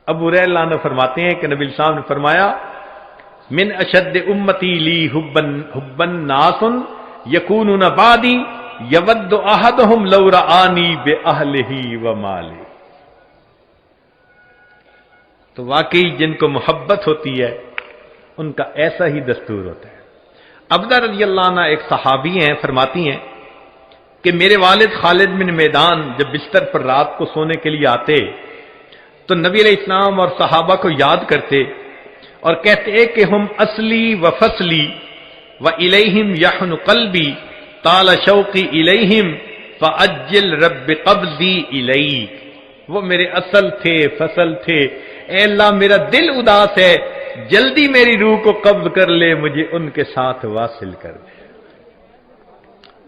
ابو ہریرہ عنہ فرماتے ہیں کہ نبی صاحب نے فرمایا، من اشد امتی لی حبن ناس یکونون بعدی یود احدہم لو رآنی باہلہ ومالہ۔ تو واقعی جن کو محبت ہوتی ہے ان کا ایسا ہی دستور ہوتا ہے۔ عبدہ رضی اللہ عنہ ایک صحابی ہیں، فرماتی ہیں کہ میرے والد خالد بن میدان جب بستر پر رات کو سونے کے لیے آتے تو نبی علیہ السلام اور صحابہ کو یاد کرتے اور کہتے کہ ہم اصلی و فصلی و الیہم یحن قلبی طال شوقی الیہم فاجل رب قبضی الیک۔ وہ میرے اصل تھے، فصل تھے، اے اللہ میرا دل اداس ہے، جلدی میری روح کو قبض کر لے، مجھے ان کے ساتھ واصل کر دے۔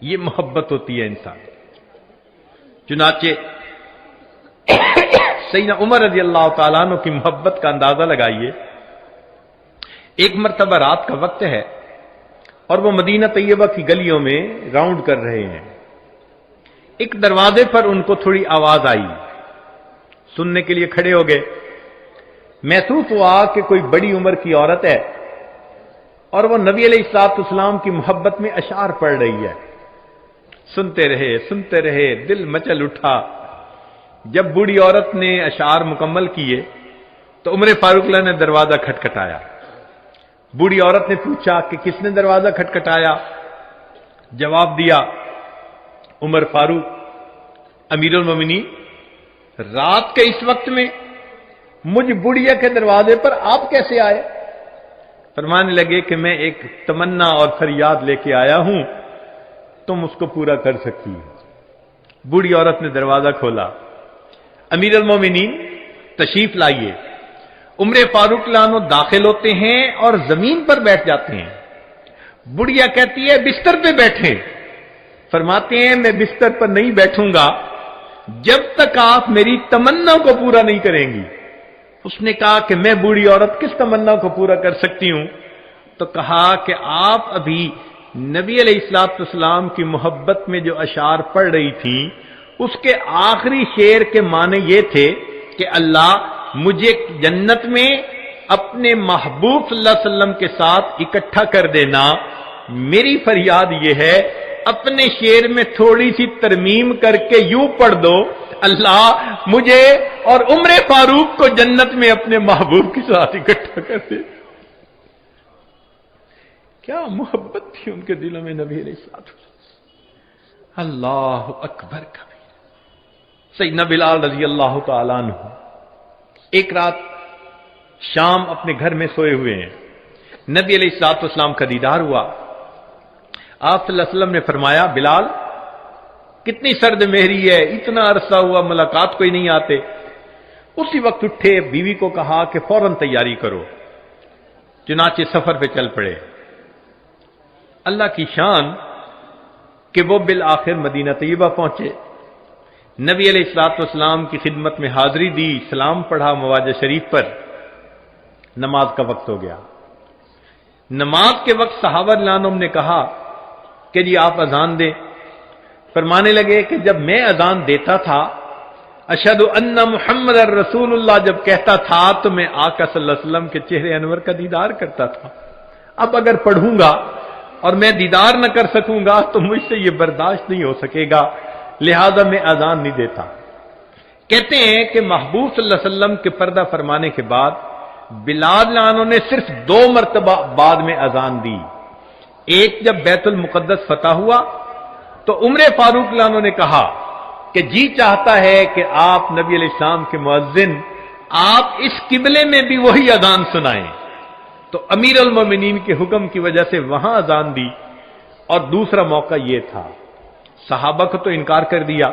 یہ محبت ہوتی ہے انسان۔ چنانچہ سیدنا عمر رضی اللہ تعالیٰ عنہ کی محبت کا اندازہ لگائیے۔ ایک مرتبہ رات کا وقت ہے اور وہ مدینہ طیبہ کی گلیوں میں راؤنڈ کر رہے ہیں، ایک دروازے پر ان کو تھوڑی آواز آئی، سننے کے لیے کھڑے ہو گئے۔ محسوس ہوا کہ کوئی بڑی عمر کی عورت ہے اور وہ نبی علیہ السلام کی محبت میں اشعار پڑھ رہی ہے۔ سنتے رہے، دل مچل اٹھا۔ جب بوڑھی عورت نے اشعار مکمل کیے تو عمر فاروق اللہ نے دروازہ کھٹکھٹایا۔ بوڑھی عورت نے پوچھا کہ کس نے دروازہ کھٹکھٹایا؟ جواب دیا، عمر فاروق امیر المومنین، رات کے اس وقت میں مجھ بڑھیا کے دروازے پر آپ کیسے آئے؟ فرمانے لگے کہ میں ایک تمنا اور فریاد لے کے آیا ہوں، تم اس کو پورا کر سکتی ہو۔ بوڑھی عورت نے دروازہ کھولا، امیر المومنین تشریف لائیے۔ عمر فاروق عنہ داخل ہوتے ہیں اور زمین پر بیٹھ جاتے ہیں۔ بڑھیا کہتی ہے بستر پہ بیٹھیں۔ فرماتے ہیں میں بستر پر نہیں بیٹھوں گا جب تک آپ میری تمنا کو پورا نہیں کریں گی۔ اس نے کہا کہ میں بوڑھی عورت کس تمنا کو پورا کر سکتی ہوں؟ تو کہا کہ آپ ابھی نبی علیہ السلام کی محبت میں جو اشعار پڑھ رہی تھی اس کے آخری شعر کے معنی یہ تھے کہ اللہ مجھے جنت میں اپنے محبوب صلی اللہ علیہ وسلم کے ساتھ اکٹھا کر دینا۔ میری فریاد یہ ہے اپنے شعر میں تھوڑی سی ترمیم کر کے یوں پڑھ دو، اللہ مجھے اور عمر فاروق کو جنت میں اپنے محبوب کے ساتھ اکٹھا کر دے۔ کیا محبت تھی ان کے دلوں میں نبی علیہ الصلوۃ والسلام۔ اللہ اکبر کبیر۔ سیدنا بلال رضی اللہ تعالیٰ عنہ ایک رات شام اپنے گھر میں سوئے ہوئے ہیں، نبی علیہ الصلوۃ والسلام کا دیدار ہوا۔ آپ صلی اللہ علیہ وسلم نے فرمایا، بلال کتنی سرد مہری ہے، اتنا عرصہ ہوا ملاقات کوئی نہیں آتے۔ اسی وقت اٹھے، بیوی کو کہا کہ فوراً تیاری کرو، چنانچہ سفر پہ چل پڑے۔ اللہ کی شان کہ وہ بالآخر مدینہ طیبہ پہنچے، نبی علیہ الصلوۃ والسلام کی خدمت میں حاضری دی، سلام پڑھا مواجہ شریف پر۔ نماز کا وقت ہو گیا۔ نماز کے وقت صحابہ رضی اللہ عنہم نے کہا کہ جی آپ اذان دیں۔ فرمانے لگے کہ جب میں اذان دیتا تھا، اشہد ان محمد رسول اللہ جب کہتا تھا، تو میں آقا صلی اللہ علیہ وسلم کے چہرے انور کا دیدار کرتا تھا۔ اب اگر پڑھوں گا اور میں دیدار نہ کر سکوں گا تو مجھ سے یہ برداشت نہیں ہو سکے گا، لہذا میں اذان نہیں دیتا۔ کہتے ہیں کہ محبوب صلی اللہ علیہ وسلم کے پردہ فرمانے کے بعد بلال عنہ نے صرف 2 مرتبہ بعد میں اذان دی۔ ایک جب بیت المقدس فتح ہوا تو عمر فاروق عنہ نے کہا کہ جی چاہتا ہے کہ آپ نبی علیہ السلام کے مؤذن، آپ اس قبلے میں بھی وہی اذان سنائیں۔ تو امیر المومنین کے حکم کی وجہ سے وہاں اذان دی، اور دوسرا موقع یہ تھا۔ صحابہ کو تو انکار کر دیا،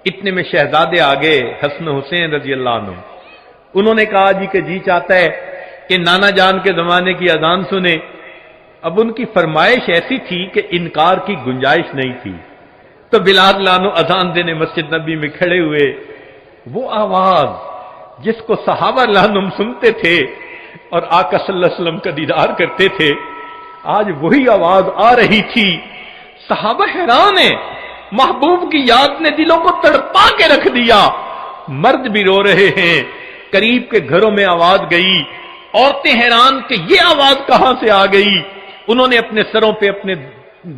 اتنے میں شہزادے آگے حسن حسین رضی اللہ عنہ، انہوں نے کہا جی کہ جی چاہتا ہے کہ نانا جان کے زمانے کی اذان سنے۔ اب ان کی فرمائش ایسی تھی کہ انکار کی گنجائش نہیں تھی، تو بلال عنہ اذان دینے مسجد نبی میں کھڑے ہوئے۔ وہ آواز جس کو صحابہ عنہ سنتے تھے اور آقا صلی اللہ علیہ وسلم کا دیدار کرتے تھے، آج وہی آواز آ رہی تھی۔ صحابہ حیران ہیں، محبوب کی یاد نے دلوں کو تڑپا کے رکھ دیا۔ مرد بھی رو رہے ہیں، قریب کے گھروں میں آواز گئی، عورتیں حیران کہ یہ آواز کہاں سے آ گئی۔ انہوں نے اپنے سروں پہ اپنے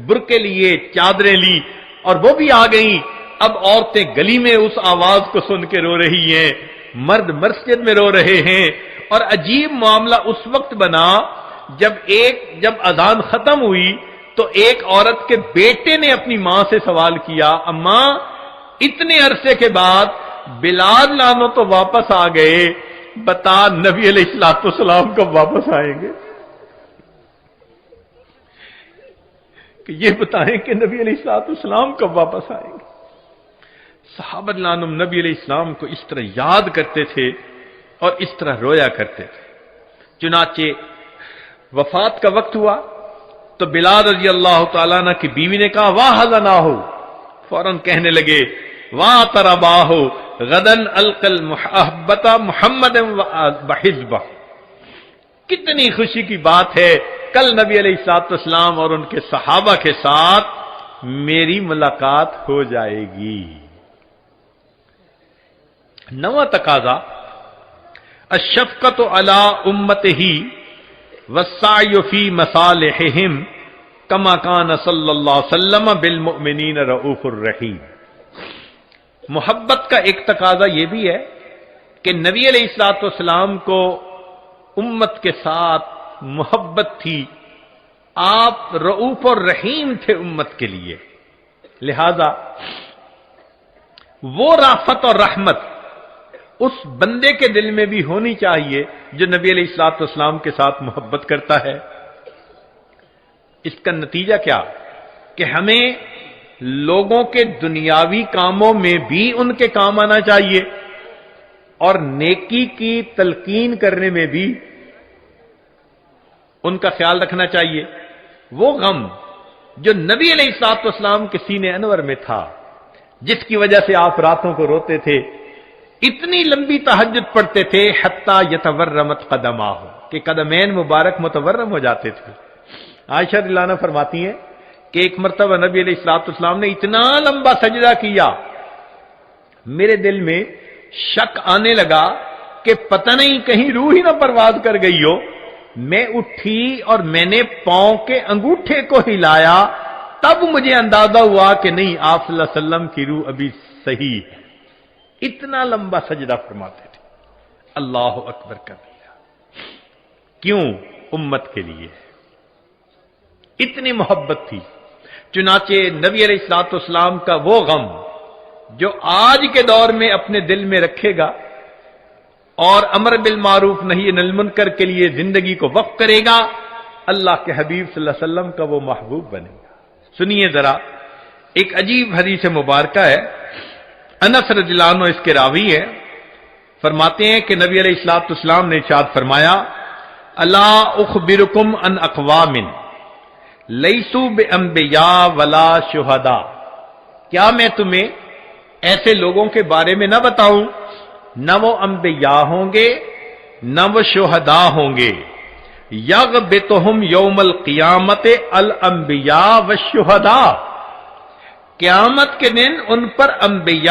برقعے لیے، چادریں لی، اور وہ بھی آ گئیں۔ اب عورتیں گلی میں اس آواز کو سن کے رو رہی ہیں، مرد مسجد میں رو رہے ہیں۔ اور عجیب معاملہ اس وقت بنا جب اذان ختم ہوئی تو ایک عورت کے بیٹے نے اپنی ماں سے سوال کیا، اماں اتنے عرصے کے بعد بلال عنہ تو واپس آ گئے، بتا نبی علیہ الصلوۃ والسلام کب واپس آئیں گے؟ کہ یہ بتائیں کہ نبی علیہ الصلوۃ والسلام کب واپس آئیں گے؟ صحابہ عنہ نبی علیہ السلام کو اس طرح یاد کرتے تھے اور اس طرح رویا کرتے تھے۔ چنانچہ وفات کا وقت ہوا تو بلال رضی اللہ تعالیٰ عنہ کی بیوی نے کہا واہ حزناہ، فوراً کہنے لگے واہ ترباہ غدن القل محبت محمد بحزبہ، کتنی خوشی کی بات ہے، کل نبی علیہ الصلوۃ والسلام اور ان کے صحابہ کے ساتھ میری ملاقات ہو جائے گی۔ نواں تقاضا الشفقۃ علی امتہ والسعی فی مصالحہم کما کان صلی اللہ علیہ وسلم بالمؤمنین رؤوف الرحیم۔ محبت کا ایک تقاضا یہ بھی ہے کہ نبی علیہ الصلوۃ والسلام کو امت کے ساتھ محبت تھی، آپ رؤوف الرحیم تھے امت کے لیے، لہذا وہ رافت اور رحمت اس بندے کے دل میں بھی ہونی چاہیے جو نبی علیہ الصلوۃ والسلام کے ساتھ محبت کرتا ہے۔ اس کا نتیجہ کیا کہ ہمیں لوگوں کے دنیاوی کاموں میں بھی ان کے کام آنا چاہیے، اور نیکی کی تلقین کرنے میں بھی ان کا خیال رکھنا چاہیے۔ وہ غم جو نبی علیہ الصلوۃ والسلام کے سینے انور میں تھا، جس کی وجہ سے آپ راتوں کو روتے تھے، اتنی لمبی تہجد پڑھتے تھے حتیٰ یتورمت قدماہ، کہ قدمین مبارک متورم ہو جاتے تھے۔ عائشہ رضی اللہ عنہا فرماتی ہیں کہ ایک مرتبہ نبی علیہ الصلوۃ والسلام نے اتنا لمبا سجدہ کیا، میرے دل میں شک آنے لگا کہ پتہ نہیں کہیں روح ہی نہ پرواز کر گئی ہو۔ میں اٹھی اور میں نے پاؤں کے انگوٹھے کو ہلایا تب مجھے اندازہ ہوا کہ نہیں، آپ صلی اللہ علیہ وسلم کی روح ابھی صحیح ہے. اتنا لمبا سجدہ فرماتے تھے. اللہ اکبر کبیرہ. کیوں؟ امت کے لیے اتنی محبت تھی. چنانچہ نبی علیہ الصلوۃ والسلام کا وہ غم جو آج کے دور میں اپنے دل میں رکھے گا اور امر بالمعروف نہی عن المنکر کے لیے زندگی کو وقف کرے گا، اللہ کے حبیب صلی اللہ علیہ وسلم کا وہ محبوب بنے گا. سنیے ذرا، ایک عجیب حدیث مبارکہ ہے. انس رضی اللہ عنہ اس کے راوی ہے. فرماتے ہیں کہ نبی علیہ الصلوۃ والسلام نے ارشاد فرمایا، الا اخبرکم عن اقوام لیسوا بانبیاء ولا شہداء. کیا میں تمہیں ایسے لوگوں کے بارے میں نہ بتاؤں، نہ وہ انبیاء ہوں گے نہ وہ شہداء ہوں گے. یغبطہم یوم القیامت الانبیاء والشہداء. قیامت کے دن ان پر انبیاء